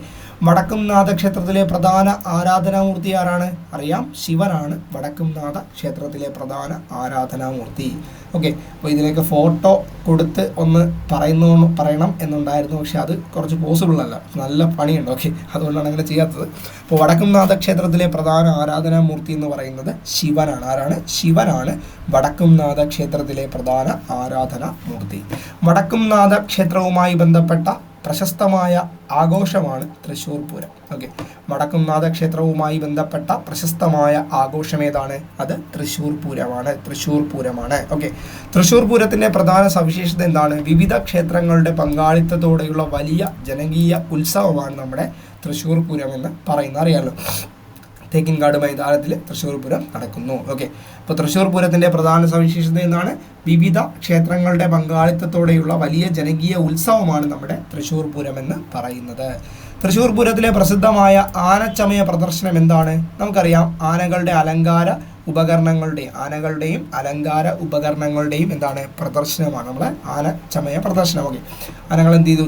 വടക്കുംനാഥ ക്ഷേത്രത്തിലെ പ്രധാന ആരാധനാമൂർത്തി ആരാണ്? അറിയാം, ശിവനാണ് വടക്കുംനാഥ ക്ഷേത്രത്തിലെ പ്രധാന ആരാധനാമൂർത്തി. ഓക്കെ, അപ്പോൾ ഇതിലേക്ക് ഫോട്ടോ കൊടുത്ത് ഒന്ന് പറയണം എന്നുണ്ടായിരുന്നു, പക്ഷെ അത് കുറച്ച് പോസിബിൾ അല്ല, നല്ല പണിയുണ്ട്. ഓക്കെ, അതുകൊണ്ടാണ് അങ്ങനെ ചെയ്യാത്തത്. അപ്പോൾ വടക്കുംനാഥ ക്ഷേത്രത്തിലെ പ്രധാന ആരാധനാമൂർത്തി എന്ന് പറയുന്നത് ശിവനാണ്. ആരാണ്? ശിവനാണ് വടക്കുംനാഥ ക്ഷേത്രത്തിലെ പ്രധാന ആരാധനാമൂർത്തി. വടക്കുംനാഥ ക്ഷേത്രവുമായി ബന്ധപ്പെട്ട പ്രശസ്തമായ ആഘോഷമാണ് തൃശ്ശൂർ പൂരം. ഓക്കെ, വടക്കുംനാഥ ക്ഷേത്രവുമായി ബന്ധപ്പെട്ട പ്രശസ്തമായ ആഘോഷം ഏതാണ്? അത് തൃശ്ശൂർ പൂരമാണ്. ഓക്കെ, തൃശ്ശൂർ പൂരത്തിൻ്റെ പ്രധാന സവിശേഷത എന്താണ്? വിവിധ ക്ഷേത്രങ്ങളുടെ പങ്കാളിത്തത്തോടെയുള്ള വലിയ ജനകീയ ഉത്സവമാണ് നമ്മുടെ തൃശ്ശൂർ പൂരം എന്ന് പറയുന്നത്. അറിയാമല്ലോ, തേക്കിൻകാട് മൈതാനത്തിൽ തൃശ്ശൂർ പൂരം നടക്കുന്നു. ഓക്കെ, അപ്പോൾ തൃശ്ശൂർ പൂരത്തിൻ്റെ പ്രധാന സവിശേഷത എന്നാണ്? വിവിധ ക്ഷേത്രങ്ങളുടെ പങ്കാളിത്തത്തോടെയുള്ള വലിയ ജനകീയ ഉത്സവമാണ് നമ്മുടെ തൃശ്ശൂർ പൂരം എന്ന് പറയുന്നത്. തൃശ്ശൂർ പൂരത്തിലെ പ്രസിദ്ധമായ ആനച്ചമയ പ്രദർശനം എന്താണ്? നമുക്കറിയാം, ആനകളുടെയും അലങ്കാര ഉപകരണങ്ങളുടെയും എന്താണ്? പ്രദർശനമാണ് നമ്മുടെ ആനച്ചമയ പ്രദർശനം. ഓക്കെ, ആനകൾ എന്ത് ചെയ്തു?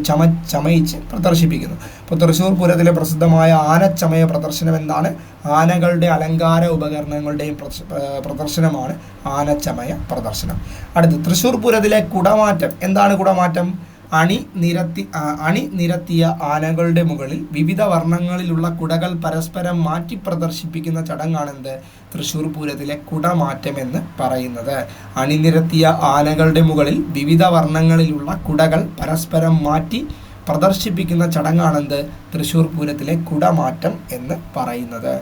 ചമയിച്ച് പ്രദർശിപ്പിക്കുന്നു. അപ്പോൾ തൃശ്ശൂർ പൂരത്തിലെ പ്രസിദ്ധമായ ആനച്ചമയ പ്രദർശനം എന്താണ്? ആനകളുടെ അലങ്കാര ഉപകരണങ്ങളുടെയും പ്രദർശനമാണ് ആനച്ചമയ പ്രദർശനം. അടുത്ത്, തൃശ്ശൂർ പൂരത്തിലെ കുടമാറ്റം എന്താണ്? കുടമാറ്റം അണിനിരത്തിയ ആനകളുടെ മുകളിൽ വിവിധ വർണ്ണങ്ങളിലുള്ള കുടകൾ പരസ്പരം മാറ്റി പ്രദർശിപ്പിക്കുന്ന ചടങ്ങാണെന്ത്? തൃശ്ശൂർ പൂരത്തിലെ കുടമാറ്റം എന്ന് പറയുന്നത്. അണിനിരത്തിയ ആനകളുടെ മുകളിൽ വിവിധ വർണ്ണങ്ങളിലുള്ള കുടകൾ പരസ്പരം മാറ്റി പ്രദർശിപ്പിക്കുന്ന ചടങ്ങാണെന്ത്? തൃശ്ശൂർ പൂരത്തിലെ കുടമാറ്റം എന്ന് പറയുന്നത്.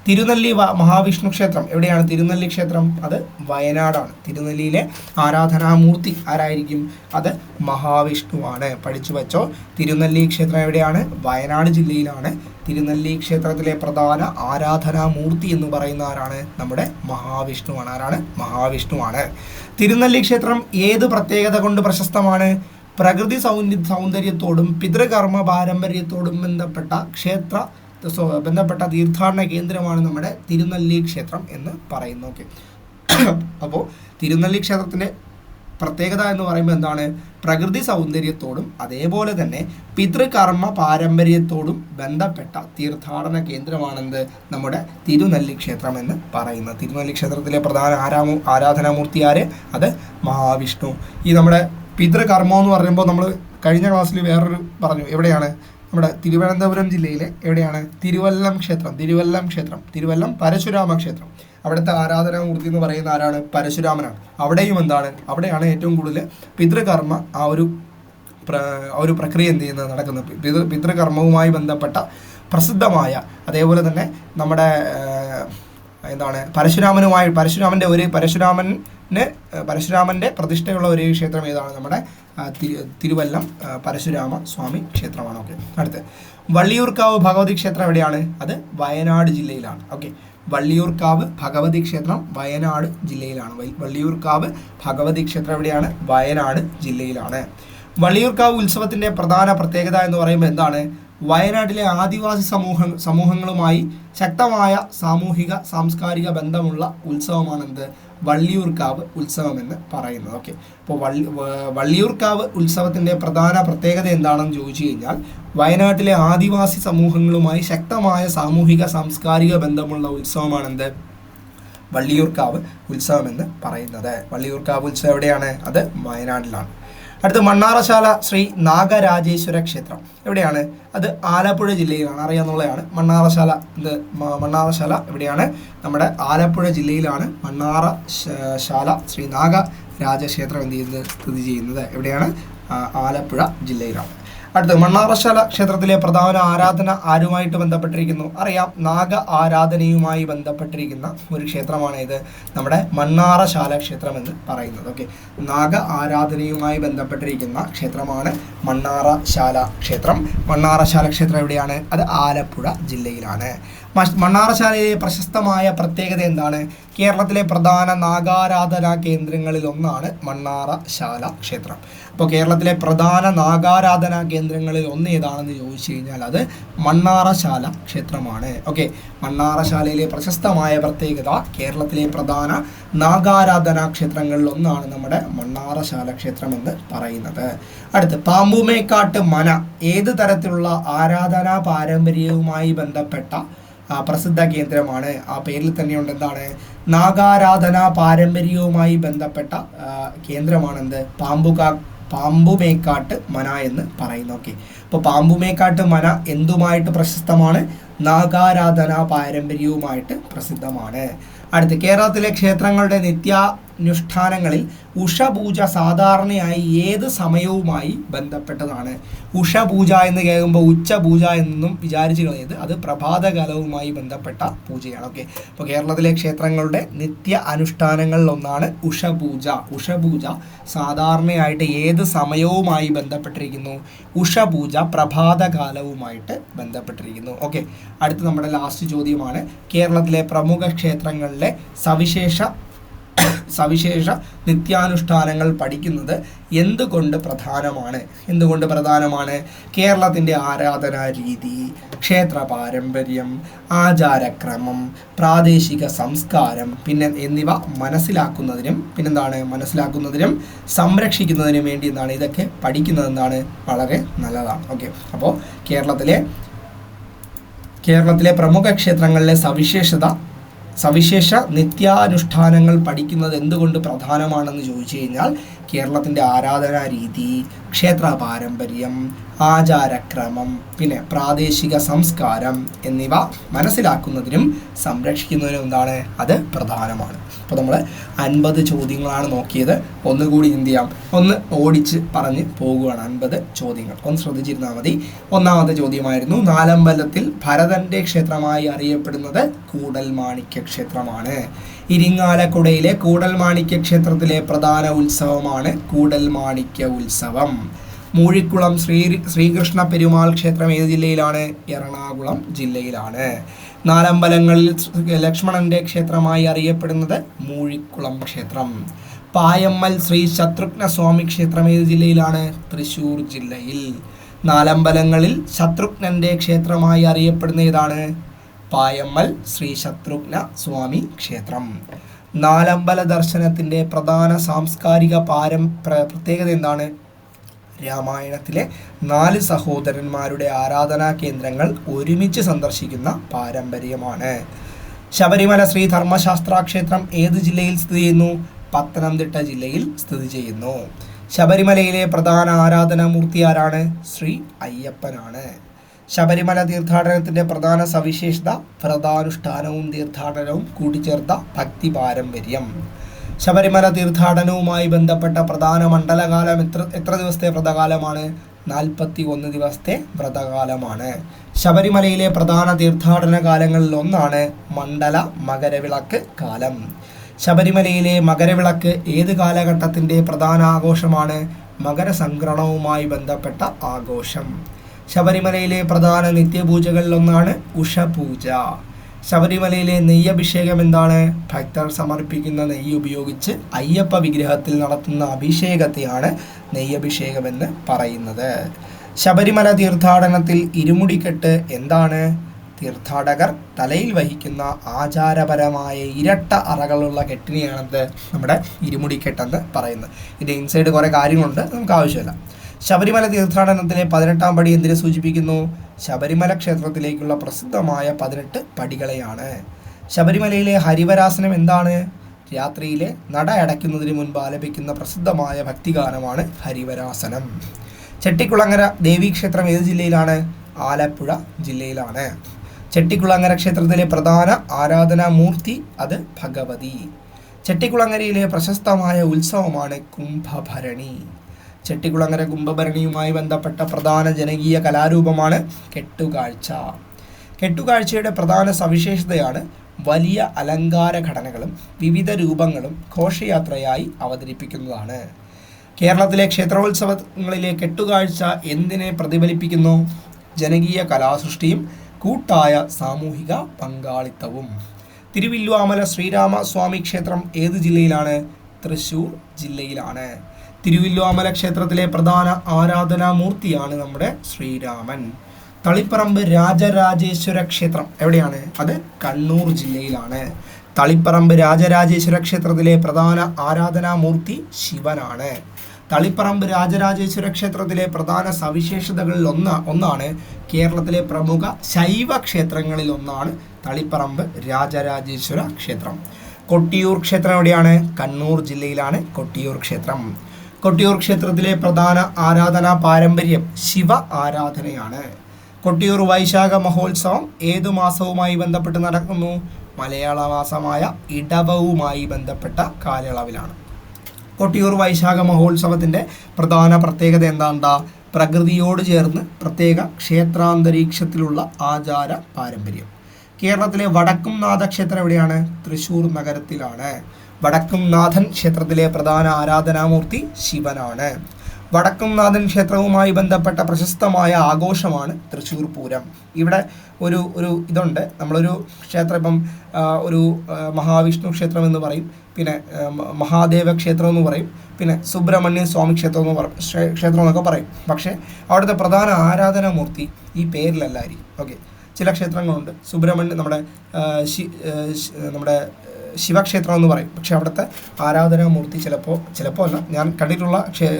തിരുനെല്ലി മഹാവിഷ്ണു ക്ഷേത്രം എവിടെയാണ്? തിരുനെല്ലി ക്ഷേത്രം അത് വയനാടാണ്. തിരുനെല്ലിയിലെ ആരാധനാമൂർത്തി ആരായിരിക്കും? അത് മഹാവിഷ്ണുവാണ്. പഠിച്ചു വച്ചോ, തിരുനെല്ലി ക്ഷേത്രം എവിടെയാണ്? വയനാട് ജില്ലയിലാണ്. തിരുനെല്ലി ക്ഷേത്രത്തിലെ പ്രധാന ആരാധനാമൂർത്തി എന്ന് പറയുന്ന ആരാണ്? നമ്മുടെ മഹാവിഷ്ണുവാണ്. ആരാണ്? മഹാവിഷ്ണുവാണ്. തിരുനെല്ലി ക്ഷേത്രം ഏത് പ്രത്യേകത കൊണ്ട് പ്രശസ്തമാണ്? പ്രകൃതി സൗന്ദര്യത്തോടും പിതൃകർമ്മ പാരമ്പര്യത്തോടും ബന്ധപ്പെട്ട തീർത്ഥാടന കേന്ദ്രമാണ് നമ്മുടെ തിരുനെല്ലി ക്ഷേത്രം എന്ന് പറയുന്നു. ഓക്കെ, അപ്പോൾ തിരുനെല്ലി ക്ഷേത്രത്തിൻ്റെ പ്രത്യേകത എന്ന് പറയുമ്പോൾ എന്താണ്? പ്രകൃതി സൗന്ദര്യത്തോടും അതേപോലെ തന്നെ പിതൃകർമ്മ പാരമ്പര്യത്തോടും ബന്ധപ്പെട്ട തീർത്ഥാടന കേന്ദ്രമാണെന്ത്? നമ്മുടെ തിരുനെല്ലി ക്ഷേത്രം എന്ന് പറയുന്നത്. തിരുനെല്ലി ക്ഷേത്രത്തിലെ പ്രധാന ആരാധനാമൂർത്തി ആര്? അത് മഹാവിഷ്ണു. ഈ നമ്മുടെ പിതൃകർമ്മം എന്ന് പറയുമ്പോൾ നമ്മൾ കഴിഞ്ഞ ക്ലാസ്സിൽ വേറൊരു പറഞ്ഞു. എവിടെയാണ്? നമ്മുടെ തിരുവനന്തപുരം ജില്ലയിലെ എവിടെയാണ്? തിരുവല്ലം ക്ഷേത്രം പരശുരാമ ക്ഷേത്രം. അവിടുത്തെ ആരാധനാമൂർത്തി എന്ന് പറയുന്ന ആരാണ്? പരശുരാമനാണ്. അവിടെയും എന്താണ്? അവിടെയാണ് ഏറ്റവും കൂടുതൽ പിതൃകർമ്മ ആ ഒരു പ്രക്രിയ എന്ത് ചെയ്യുന്നത് നടക്കുന്നത്. പിതൃകർമ്മവുമായി ബന്ധപ്പെട്ട പ്രസിദ്ധമായ അതേപോലെ തന്നെ നമ്മുടെ എന്താണ് പരശുരാമന് പരശുരാമൻ്റെ പ്രതിഷ്ഠയുള്ള ഒരേ ക്ഷേത്രം ഏതാണ്? നമ്മുടെ തിരുവല്ലം പരശുരാമ സ്വാമി ക്ഷേത്രമാണ്. ഓക്കെ, അടുത്ത് വള്ളിയൂർക്കാവ് ഭഗവതി ക്ഷേത്രം എവിടെയാണ്? അത് വയനാട് ജില്ലയിലാണ്. ഓക്കെ, വള്ളിയൂർക്കാവ് ഭഗവതി ക്ഷേത്രം വയനാട് ജില്ലയിലാണ്. വള്ളിയൂർക്കാവ് ഭഗവതി ക്ഷേത്രം എവിടെയാണ്? വയനാട് ജില്ലയിലാണ്. വള്ളിയൂർക്കാവ് ഉത്സവത്തിൻ്റെ പ്രധാന പ്രത്യേകത എന്ന് പറയുമ്പോൾ എന്താണ്? വയനാട്ടിലെ ആദിവാസി സമൂഹങ്ങളുമായി ശക്തമായ സാമൂഹിക സാംസ്കാരിക ബന്ധമുള്ള ഉത്സവമാണെന്ത്? വള്ളിയൂർക്കാവ് ഉത്സവം എന്ന് പറയുന്നത്. ഓക്കെ, അപ്പോൾ വള്ളിയൂർക്കാവ് ഉത്സവത്തിൻ്റെ പ്രധാന പ്രത്യേകത എന്താണെന്ന് ചോദിച്ചു കഴിഞ്ഞാൽ വയനാട്ടിലെ ആദിവാസി സമൂഹങ്ങളുമായി ശക്തമായ സാമൂഹിക സാംസ്കാരിക ബന്ധമുള്ള ഉത്സവമാണെന്ത്? വള്ളിയൂർക്കാവ് ഉത്സവം എന്ന് പറയുന്നത്. വള്ളിയൂർക്കാവ് ഉത്സവം എവിടെയാണ്? അത് വയനാട്ടിലാണ്. അടുത്ത് മണ്ണാറശാല ശ്രീ നാഗരാജേശ്വര ക്ഷേത്രം എവിടെയാണ്? അത് ആലപ്പുഴ ജില്ലയിലാണ്. അറിയാവുന്നതാണ്. മണ്ണാറശാല എവിടെയാണ്? നമ്മുടെ ആലപ്പുഴ ജില്ലയിലാണ് മണ്ണാറശാല ശ്രീ നാഗരാജക്ഷേത്രം സ്ഥിതി ചെയ്യുന്നത്. എവിടെയാണ്? ആലപ്പുഴ ജില്ലയിലാണ്. അടുത്ത് മണ്ണാറശാല ക്ഷേത്രത്തിലെ പ്രധാന ആരാധന ആരുമായിട്ട് ബന്ധപ്പെട്ടിരിക്കുന്നു? അറിയാം, നാഗ ആരാധനയുമായി ബന്ധപ്പെട്ടിരിക്കുന്ന ഒരു ക്ഷേത്രമാണ് ഇത്, നമ്മുടെ മണ്ണാറശാല ക്ഷേത്രം എന്ന് പറയുന്നത്. ഓക്കെ, നാഗ ആരാധനയുമായി ബന്ധപ്പെട്ടിരിക്കുന്ന ക്ഷേത്രമാണ് മണ്ണാറശാല ക്ഷേത്രം. മണ്ണാറശാല ക്ഷേത്രം എവിടെയാണ്? അത് ആലപ്പുഴ ജില്ലയിലാണ്. മണ്ണാറശാലയിലെ പ്രശസ്തമായ പ്രത്യേകത എന്താണ്? കേരളത്തിലെ പ്രധാന നാഗാരാധനാ കേന്ദ്രങ്ങളിൽ ഒന്നാണ് മണ്ണാറശാല ക്ഷേത്രം. അപ്പോൾ കേരളത്തിലെ പ്രധാന നാഗാരാധനാ കേന്ദ്രങ്ങളിൽ ഒന്ന് ഏതാണെന്ന് ചോദിച്ചു കഴിഞ്ഞാൽ അത് മണ്ണാറശാല ക്ഷേത്രമാണ്. ഓക്കെ, മണ്ണാറശാലയിലെ പ്രശസ്തമായ പ്രത്യേകത കേരളത്തിലെ പ്രധാന നാഗാരാധനാ ക്ഷേത്രങ്ങളിൽ ഒന്നാണ് നമ്മുടെ മണ്ണാറശാല ക്ഷേത്രം എന്ന് പറയുന്നത്. അടുത്ത് പാമ്പുമേക്കാട്ട് മന ഏത് തരത്തിലുള്ള ആരാധനാ പാരമ്പര്യവുമായി ബന്ധപ്പെട്ട പ്രസിദ്ധ കേന്ദ്രമാണ്? ആ പേരിൽ തന്നെയുണ്ട് എന്താണ്? നാഗാരാധനാ പാരമ്പര്യവുമായി ബന്ധപ്പെട്ട കേന്ദ്രമാണെന്ത്? പാമ്പുമേക്കാട്ട് മന എന്ന് പറയുന്നു. ഓക്കെ, അപ്പോൾ പാമ്പുമേക്കാട്ട് മന എന്തുമായിട്ട് പ്രശസ്തമാണ്? നാഗാരാധനാ പാരമ്പര്യവുമായിട്ട് പ്രസിദ്ധമാണ്. അടുത്ത് കേരളത്തിലെ ക്ഷേത്രങ്ങളുടെ നിത്യാനുഷ്ഠാനങ്ങളിൽ ഉഷപൂജ സാധാരണയായി ഏത് സമയവുമായി ബന്ധപ്പെട്ടതാണ്? ഉഷപൂജ എന്ന് കേൾക്കുമ്പോൾ ഉച്ചപൂജ എന്നും വിചാരിച്ചു കളയത് അത് പ്രഭാതകാലവുമായി ബന്ധപ്പെട്ട പൂജയാണ്. ഓക്കെ, അപ്പോൾ കേരളത്തിലെ ക്ഷേത്രങ്ങളുടെ നിത്യ അനുഷ്ഠാനങ്ങളിലൊന്നാണ് ഉഷപൂജ. ഉഷപൂജ സാധാരണയായിട്ട് ഏത് സമയവുമായി ബന്ധപ്പെട്ടിരിക്കുന്നു? ഉഷപൂജ പ്രഭാതകാലവുമായിട്ട് ബന്ധപ്പെട്ടിരിക്കുന്നു. ഓക്കെ, അടുത്ത് നമ്മുടെ ലാസ്റ്റ് ചോദ്യമാണ് കേരളത്തിലെ പ്രമുഖ ക്ഷേത്രങ്ങളിലെ സവിശേഷ നിത്യാനുഷ്ഠാനങ്ങൾ പഠിക്കുന്നത് എന്തുകൊണ്ട് പ്രധാനമാണ്? കേരളത്തിൻ്റെ ആരാധനാ രീതി, ക്ഷേത്ര പാരമ്പര്യം, ആചാരക്രമം, പ്രാദേശിക സംസ്കാരം എന്നിവ മനസ്സിലാക്കുന്നതിനും സംരക്ഷിക്കുന്നതിനും വേണ്ടി ഇതൊക്കെ പഠിക്കുന്നത് വളരെ നല്ലതാണ്. ഓക്കെ, അപ്പോൾ കേരളത്തിലെ പ്രമുഖ ക്ഷേത്രങ്ങളിലെ സവിശേഷ നിത്യാനുഷ്ഠാനങ്ങൾ പഠിക്കുന്നത് എന്തുകൊണ്ട് പ്രധാനമാണെന്ന് ചോദിച്ചു കഴിഞ്ഞാൽ കേരളത്തിൻ്റെ ആരാധനാ രീതി, ക്ഷേത്ര പാരമ്പര്യം, ആചാരക്രമം, പ്രാദേശിക സംസ്കാരം എന്നിവ മനസ്സിലാക്കുന്നതിനും സംരക്ഷിക്കുന്നതിനും അത് പ്രധാനമാണ്. അപ്പോൾ നമ്മൾ 50 ചോദ്യങ്ങളാണ് നോക്കിയത്. ഒന്നുകൂടി എന്ത് ചെയ്യാം, ഒന്ന് ഓടിച്ച് പറഞ്ഞ് പോകുകയാണ്. 50 ചോദ്യങ്ങൾ ഒന്ന് ശ്രദ്ധിച്ചിരുന്നാൽ മതി. ഒന്നാമത്തെ ചോദ്യമായിരുന്നു, നാലമ്പലത്തിൽ ഭരതൻ്റെ ക്ഷേത്രമായി അറിയപ്പെടുന്നത് കൂടൽമാണിക്യ ക്ഷേത്രമാണ്. ഇരിങ്ങാലക്കുടയിലെ കൂടൽമാണിക്യ ക്ഷേത്രത്തിലെ പ്രധാന ഉത്സവമാണ് കൂടൽമാണിക്യ ഉത്സവം. മൂഴിക്കുളം ശ്രീകൃഷ്ണ പെരുമാൾ ക്ഷേത്രം ഏത് ജില്ലയിലാണ്? എറണാകുളം ജില്ലയിലാണ്. നാലമ്പലങ്ങളിൽ ലക്ഷ്മണന്റെ ക്ഷേത്രമായി അറിയപ്പെടുന്നത് മൂഴിക്കുളം ക്ഷേത്രം. പായമ്മൽ ശ്രീ ശത്രുഘ്ന സ്വാമി ക്ഷേത്രം ഏത് ജില്ലയിലാണ്? തൃശ്ശൂർ ജില്ലയിൽ. നാലമ്പലങ്ങളിൽ ശത്രുഘ്നന്റെ ക്ഷേത്രമായി അറിയപ്പെടുന്ന ഏതാണ്? പായമ്മൽ ശ്രീ ശത്രുഘ്ന സ്വാമി ക്ഷേത്രം. നാലമ്പല ദർശനത്തിൻ്റെ പ്രധാന സാംസ്കാരിക പ്രത്യേകത എന്താണ്? രാമായണത്തിലെ 4 സഹോദരന്മാരുടെ ആരാധനാ കേന്ദ്രങ്ങൾ ഒരുമിച്ച് സന്ദർശിക്കുന്ന പാരമ്പര്യമാണ്. ശബരിമല ശ്രീ ധർമ്മശാസ്ത്ര ക്ഷേത്രം ഏത് ജില്ലയിൽ സ്ഥിതി ചെയ്യുന്നു? പത്തനംതിട്ട ജില്ലയിൽ സ്ഥിതി ചെയ്യുന്നു. ശബരിമലയിലെ പ്രധാന ആരാധനാമൂർത്തി ആരാണ്? ശ്രീ അയ്യപ്പനാണ്. ശബരിമല തീർത്ഥാടനത്തിൻ്റെ പ്രധാന സവിശേഷത വ്രതാനുഷ്ഠാനവും തീർത്ഥാടനവും കൂട്ടിച്ചേർത്ത ഭക്തി പാരമ്പര്യം. ശബരിമല തീർത്ഥാടനവുമായി ബന്ധപ്പെട്ട പ്രധാന മണ്ഡലകാലം എത്ര ദിവസത്തെ വ്രതകാലമാണ്? 41 ദിവസത്തെ വ്രതകാലമാണ്. ശബരിമലയിലെ പ്രധാന തീർത്ഥാടന കാലങ്ങളിൽ ഒന്നാണ് മണ്ഡല മകരവിളക്ക് കാലം. ശബരിമലയിലെ മകരവിളക്ക് ഏത് കാലഘട്ടത്തിൻ്റെ പ്രധാന ആഘോഷമാണ്? മകരസംക്രമണവുമായി ബന്ധപ്പെട്ട ആഘോഷം. ശബരിമലയിലെ പ്രധാന നിത്യപൂജകളിലൊന്നാണ് ഉഷപൂജ. ശബരിമലയിലെ നെയ്യഭിഷേകം എന്താണ്? ഭക്തർ സമർപ്പിക്കുന്ന നെയ്യ് ഉപയോഗിച്ച് അയ്യപ്പ വിഗ്രഹത്തിൽ നടത്തുന്ന അഭിഷേകത്തെയാണ് നെയ്യഭിഷേകമെന്ന് പറയുന്നത്. ശബരിമല തീർത്ഥാടനത്തിൽ ഇരുമുടിക്കെട്ട് എന്താണ്? തീർത്ഥാടകർ തലയിൽ വഹിക്കുന്ന ആചാരപരമായ ഇരട്ട അറകളുള്ള കെട്ടിനെയാണെന്ത് നമ്മുടെ ഇരുമുടിക്കെട്ടെന്ന് പറയുന്നത്. ഇത് ഇൻസൈഡ് കുറേ കാര്യങ്ങളുണ്ട്, നമുക്ക് ആവശ്യമില്ല. ശബരിമല തീർത്ഥാടനത്തിലെ 18-ാം പടി എന്തിനെ സൂചിപ്പിക്കുന്നു? ശബരിമല ക്ഷേത്രത്തിലേക്കുള്ള പ്രസിദ്ധമായ 18 പടികളെയാണ്. ശബരിമലയിലെ ഹരിവരാസനം എന്താണ്? രാത്രിയിലെ നട അടയ്ക്കുന്നതിന് മുൻപ് ആലപിക്കുന്ന പ്രസിദ്ധമായ ഭക്തിഗാനമാണ് ഹരിവരാസനം. ചെട്ടിക്കുളങ്ങര ദേവീക്ഷേത്രം ഏത് ജില്ലയിലാണ്? ആലപ്പുഴ ജില്ലയിലാണ്. ചെട്ടിക്കുളങ്ങര ക്ഷേത്രത്തിലെ പ്രധാന ആരാധനാമൂർത്തി അത് ഭഗവതി. ചെട്ടിക്കുളങ്ങരയിലെ പ്രശസ്തമായ ഉത്സവമാണ് കുംഭഭരണി. ചെട്ടിക്കുളങ്ങര കുംഭഭരണിയുമായി ബന്ധപ്പെട്ട പ്രധാന ജനകീയ കലാരൂപമാണ് കെട്ടുകാഴ്ച. കെട്ടുകാഴ്ചയുടെ പ്രധാന സവിശേഷതയാണ് വലിയ അലങ്കാര ഘടനകളും വിവിധ രൂപങ്ങളും ഘോഷയാത്രയായി അവതരിപ്പിക്കുന്നതാണ്. കേരളത്തിലെ ക്ഷേത്രോത്സവങ്ങളിലെ കെട്ടുകാഴ്ച എന്തിനെ പ്രതിഫലിപ്പിക്കുന്നു? ജനകീയ കലാസൃഷ്ടിയും കൂട്ടായ സാമൂഹിക പങ്കാളിത്തവും. തിരുവില്വാമല ശ്രീരാമസ്വാമി ക്ഷേത്രം ഏത് ജില്ലയിലാണ്? തൃശ്ശൂർ ജില്ലയിലാണ്. തിരുവില്വാമല ക്ഷേത്രത്തിലെ പ്രധാന ആരാധനാമൂർത്തിയാണ് നമ്മുടെ ശ്രീരാമൻ. തളിപ്പറമ്പ് രാജരാജേശ്വര ക്ഷേത്രം എവിടെയാണ്? അത് കണ്ണൂർ ജില്ലയിലാണ്. തളിപ്പറമ്പ് രാജരാജേശ്വര ക്ഷേത്രത്തിലെ പ്രധാന ആരാധനാമൂർത്തി ശിവനാണ്. തളിപ്പറമ്പ് രാജരാജേശ്വര ക്ഷേത്രത്തിലെ പ്രധാന സവിശേഷതകളിൽ ഒന്നാണ് കേരളത്തിലെ പ്രമുഖ ശൈവ ക്ഷേത്രങ്ങളിൽ ഒന്നാണ് തളിപ്പറമ്പ് രാജരാജേശ്വര ക്ഷേത്രം. കൊട്ടിയൂർ ക്ഷേത്രം എവിടെയാണ്? കണ്ണൂർ ജില്ലയിലാണ് കൊട്ടിയൂർ ക്ഷേത്രം. കൊട്ടിയൂർ ക്ഷേത്രത്തിലെ പ്രധാന ആരാധനാ പാരമ്പര്യം ശിവ ആരാധനയാണ്. കൊട്ടിയൂർ വൈശാഖ മഹോത്സവം ഏതു മാസവുമായി ബന്ധപ്പെട്ട് നടക്കുന്നു? മലയാള മാസമായ ഇടവവുമായി ബന്ധപ്പെട്ട കാലയളവിലാണ്. കൊട്ടിയൂർ വൈശാഖ മഹോത്സവത്തിൻ്റെ പ്രധാന പ്രത്യേകത എന്താ? പ്രകൃതിയോട് ചേർന്ന് പ്രത്യേക ക്ഷേത്രാന്തരീക്ഷത്തിലുള്ള ആചാര പാരമ്പര്യം. കേരളത്തിലെ വടക്കുംനാഥ ക്ഷേത്രം എവിടെയാണ്? തൃശ്ശൂർ നഗരത്തിലാണ്. വടക്കുംനാഥൻ ക്ഷേത്രത്തിലെ പ്രധാന ആരാധനാമൂർത്തി ശിവനാണ്. വടക്കുംനാഥൻ ക്ഷേത്രവുമായി ബന്ധപ്പെട്ട പ്രശസ്തമായ ആഘോഷമാണ് തൃശ്ശൂർ പൂരം. ഇവിടെ ഒരു ഇതുണ്ട്, നമ്മളൊരു ക്ഷേത്രം ഇപ്പം ഒരു മഹാവിഷ്ണു ക്ഷേത്രം എന്ന് പറയും, പിന്നെ മഹാദേവ ക്ഷേത്രം എന്ന് പറയും, പിന്നെ സുബ്രഹ്മണ്യ സ്വാമി ക്ഷേത്രം എന്നൊക്കെ പറയും. പക്ഷേ അവിടുത്തെ പ്രധാന ആരാധനാമൂർത്തി ഈ പേരിലല്ലായിരിക്കും. ഓക്കെ, ചില ക്ഷേത്രങ്ങളുണ്ട് സുബ്രഹ്മണ്യം, നമ്മുടെ ശിവക്ഷേത്രം എന്ന് പറയും. പക്ഷെ അവിടുത്തെ ആരാധനാമൂർത്തി ചിലപ്പോൾ അല്ല, ഞാൻ കണ്ടിട്ടുള്ള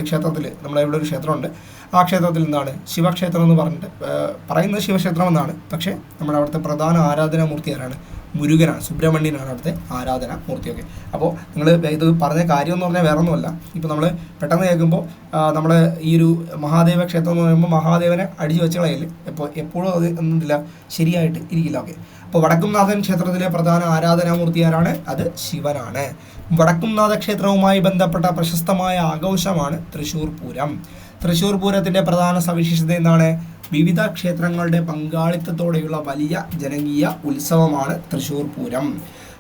ക്ഷേത്രത്തിൽ ഇവിടെ ഒരു ക്ഷേത്രമുണ്ട്, ആ ക്ഷേത്രത്തിൽ എന്താണ് ശിവക്ഷേത്രം എന്ന് പറയുന്നത് ശിവക്ഷേത്രം എന്നാണ്. പക്ഷേ നമ്മുടെ അവിടുത്തെ പ്രധാന ആരാധനാമൂർത്തി ആരാണ്? മുരുകനാണ്, സുബ്രഹ്മണ്യനാണ് അവിടുത്തെ ആരാധനാമൂർത്തിയൊക്കെ. അപ്പോൾ നിങ്ങൾ ഇത് പറഞ്ഞ കാര്യം എന്ന് പറഞ്ഞാൽ വേറെ ഒന്നുമല്ല. ഇപ്പോൾ നമ്മൾ പെട്ടെന്ന് കേൾക്കുമ്പോൾ നമ്മൾ ഈ ഒരു മഹാദേവ ക്ഷേത്രം എന്ന് പറയുമ്പോൾ മഹാദേവനെ അടിച്ചു വെച്ച കളയല് എപ്പോഴും അത് ഒന്നുമില്ല, ശരിയായിട്ട് ഇരിക്കില്ല. ഓക്കെ, അപ്പോൾ വടക്കുംനാഥൻ ക്ഷേത്രത്തിലെ പ്രധാന ആരാധനാമൂർത്തി ആരാണ്? അത് ശിവനാണ്. വടക്കുംനാഥ ക്ഷേത്രവുമായി ബന്ധപ്പെട്ട പ്രശസ്തമായ ആഘോഷമാണ് തൃശ്ശൂർ പൂരം. തൃശ്ശൂർ പൂരത്തിൻ്റെ പ്രധാന സവിശേഷത എന്താണ്? വിവിധ ക്ഷേത്രങ്ങളുടെ പങ്കാളിത്തത്തോടെയുള്ള വലിയ ജനകീയ ഉത്സവമാണ് തൃശ്ശൂർ പൂരം.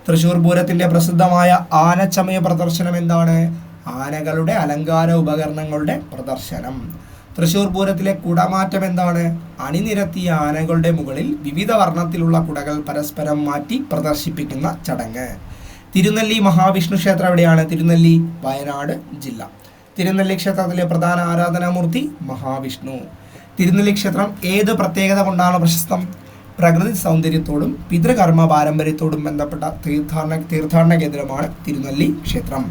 തൃശ്ശൂർ പൂരത്തിൻ്റെ പ്രസിദ്ധമായ ആനച്ചമയ പ്രദർശനം എന്താണ്? ആനകളുടെ അലങ്കാര ഉപകരണങ്ങളുടെ പ്രദർശനം. തൃശ്ശൂർ പൂരത്തിലെ കുടമാറ്റം എന്താണ്? അണിനിരത്തിയ ആനകളുടെ മുകളിൽ വിവിധ വർണ്ണത്തിലുള്ള കുടകൾ പരസ്പരം മാറ്റി പ്രദർശിപ്പിക്കുന്ന ചടങ്ങ്. തിരുനെല്ലി മഹാവിഷ്ണു ക്ഷേത്രം എവിടെയാണ്? തിരുനെല്ലി വയനാട് ജില്ല. തിരുനെല്ലി ക്ഷേത്രത്തിലെ പ്രധാന ആരാധനാമൂർത്തി മഹാവിഷ്ണു. തിരുനെല്ലി ക്ഷേത്രം ഏത് പ്രത്യേകത കൊണ്ടാണ് പ്രശസ്തം? പ്രകൃതി സൗന്ദര്യത്തോടും പിതൃകർമ്മ പാരമ്പര്യത്തോടും ബന്ധപ്പെട്ട തീർത്ഥാടന കേന്ദ്രമാണ് തിരുനെല്ലി ക്ഷേത്രം.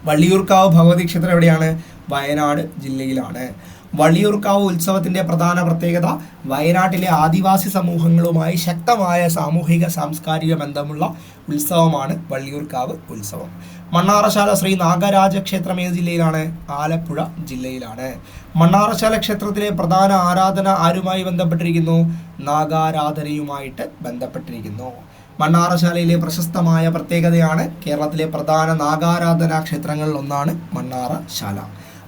വള്ളിയൂർക്കാവ് ഭഗവതി ക്ഷേത്രം എവിടെയാണ്? വയനാട് ജില്ലയിലാണ്. വള്ളിയൂർക്കാവ് ഉത്സവത്തിൻ്റെ പ്രധാന പ്രത്യേകത വയനാട്ടിലെ ആദിവാസി സമൂഹങ്ങളുമായി ശക്തമായ സാമൂഹിക സാംസ്കാരിക ബന്ധമുള്ള ഉത്സവമാണ് വള്ളിയൂർക്കാവ് ഉത്സവം. മണ്ണാറശാല ശ്രീ നാഗരാജ ക്ഷേത്രം ഏത് ജില്ലയിലാണ്? ആലപ്പുഴ ജില്ലയിലാണ്. മണ്ണാറശാല ക്ഷേത്രത്തിലെ പ്രധാന ആരാധന ആരുമായി ബന്ധപ്പെട്ടിരിക്കുന്നു? നാഗാരാധനയുമായിട്ട് ബന്ധപ്പെട്ടിരിക്കുന്നു. മണ്ണാറശാലയിലെ പ്രശസ്തമായ പ്രത്യേകതയാണ് കേരളത്തിലെ പ്രധാന നാഗാരാധനാ ക്ഷേത്രങ്ങളിൽ ഒന്നാണ് മണ്ണാറശാല.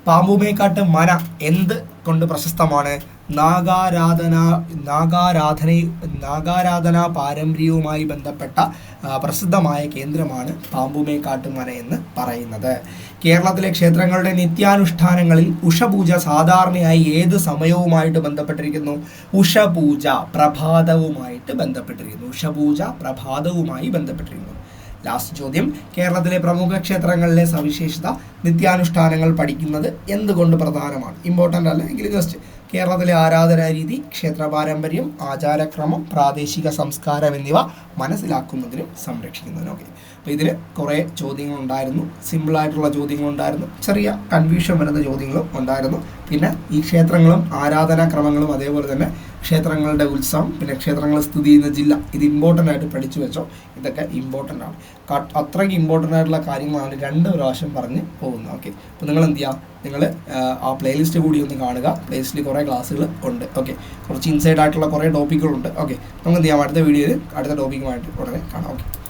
പാമ്പുമേക്കാട്ട് മന എന്ത് കൊണ്ട് പ്രശസ്തമാണ്? നാഗാരാധന പാരമ്പര്യവുമായി ബന്ധപ്പെട്ട പ്രസിദ്ധമായ കേന്ദ്രമാണ് പാമ്പുമേക്കാട്ടുമന എന്ന് പറയുന്നത്. കേരളത്തിലെ ക്ഷേത്രങ്ങളുടെ നിത്യാനുഷ്ഠാനങ്ങളിൽ ഉഷപൂജ സാധാരണയായി ഏത് സമയവുമായിട്ട് ബന്ധപ്പെട്ടിരിക്കുന്നു? ഉഷപൂജ പ്രഭാതവുമായിട്ട് ബന്ധപ്പെട്ടിരിക്കുന്നു. ഉഷപൂജ പ്രഭാതവുമായി ബന്ധപ്പെട്ടിരിക്കുന്നു. ലാസ്റ്റ് ചോദ്യം, കേരളത്തിലെ പ്രമുഖ ക്ഷേത്രങ്ങളിലെ സവിശേഷത നിത്യാനുഷ്ഠാനങ്ങൾ പഠിക്കുന്നത് എന്തുകൊണ്ട് പ്രധാനമാണ്? ഇമ്പോർട്ടൻ്റ് അല്ല എങ്കിൽ ജസ്റ്റ് കേരളത്തിലെ ആരാധനാ രീതി, ക്ഷേത്ര പാരമ്പര്യം, ആചാരക്രമം, പ്രാദേശിക സംസ്കാരം എന്നിവ മനസ്സിലാക്കുന്നതിനും സംരക്ഷിക്കുന്നതിനും. ഓക്കെ, അപ്പോൾ ഇതിൽ കുറേ ചോദ്യങ്ങളുണ്ടായിരുന്നു. സിമ്പിളായിട്ടുള്ള ചോദ്യങ്ങളുണ്ടായിരുന്നു, ചെറിയ കൺഫ്യൂഷൻ വരുന്ന ചോദ്യങ്ങളും ഉണ്ടായിരുന്നു. പിന്നെ ഈ ക്ഷേത്രങ്ങളും ആരാധനാക്രമങ്ങളും അതേപോലെ തന്നെ ക്ഷേത്രങ്ങളുടെ ഉത്സവം, പിന്നെ ക്ഷേത്രങ്ങൾ സ്ഥിതി ചെയ്യുന്ന ജില്ല, ഇത് ഇമ്പോർട്ടൻ്റ് ആയിട്ട് പഠിച്ചു വെച്ചോ. ഇതൊക്കെ ഇമ്പോർട്ടൻ്റ് ആണ്. അത്രയ്ക്ക് ഇമ്പോർട്ടൻ്റ് ആയിട്ടുള്ള കാര്യങ്ങളാണ് 2 പ്രാവശ്യം പറഞ്ഞ് പോകുന്നത്. ഓക്കെ, അപ്പോൾ നിങ്ങൾ എന്ത് ചെയ്യുക, നിങ്ങൾ ആ പ്ലേലിസ്റ്റ് കൂടി ഒന്ന് കാണുക. പ്ലേലിസ്റ്റിൽ കുറേ ക്ലാസ്സുകൾ ഉണ്ട്. ഓക്കെ, കുറച്ച് ഇൻസൈഡ് ആയിട്ടുള്ള കുറേ ടോപ്പിക്കുകളുണ്ട്. ഓക്കെ, നമുക്ക് എന്ത് ചെയ്യാം, അടുത്ത വീഡിയോയിൽ അടുത്ത ടോപ്പിക്കുമായിട്ട് ഉടനെ കാണാം. ഓക്കെ.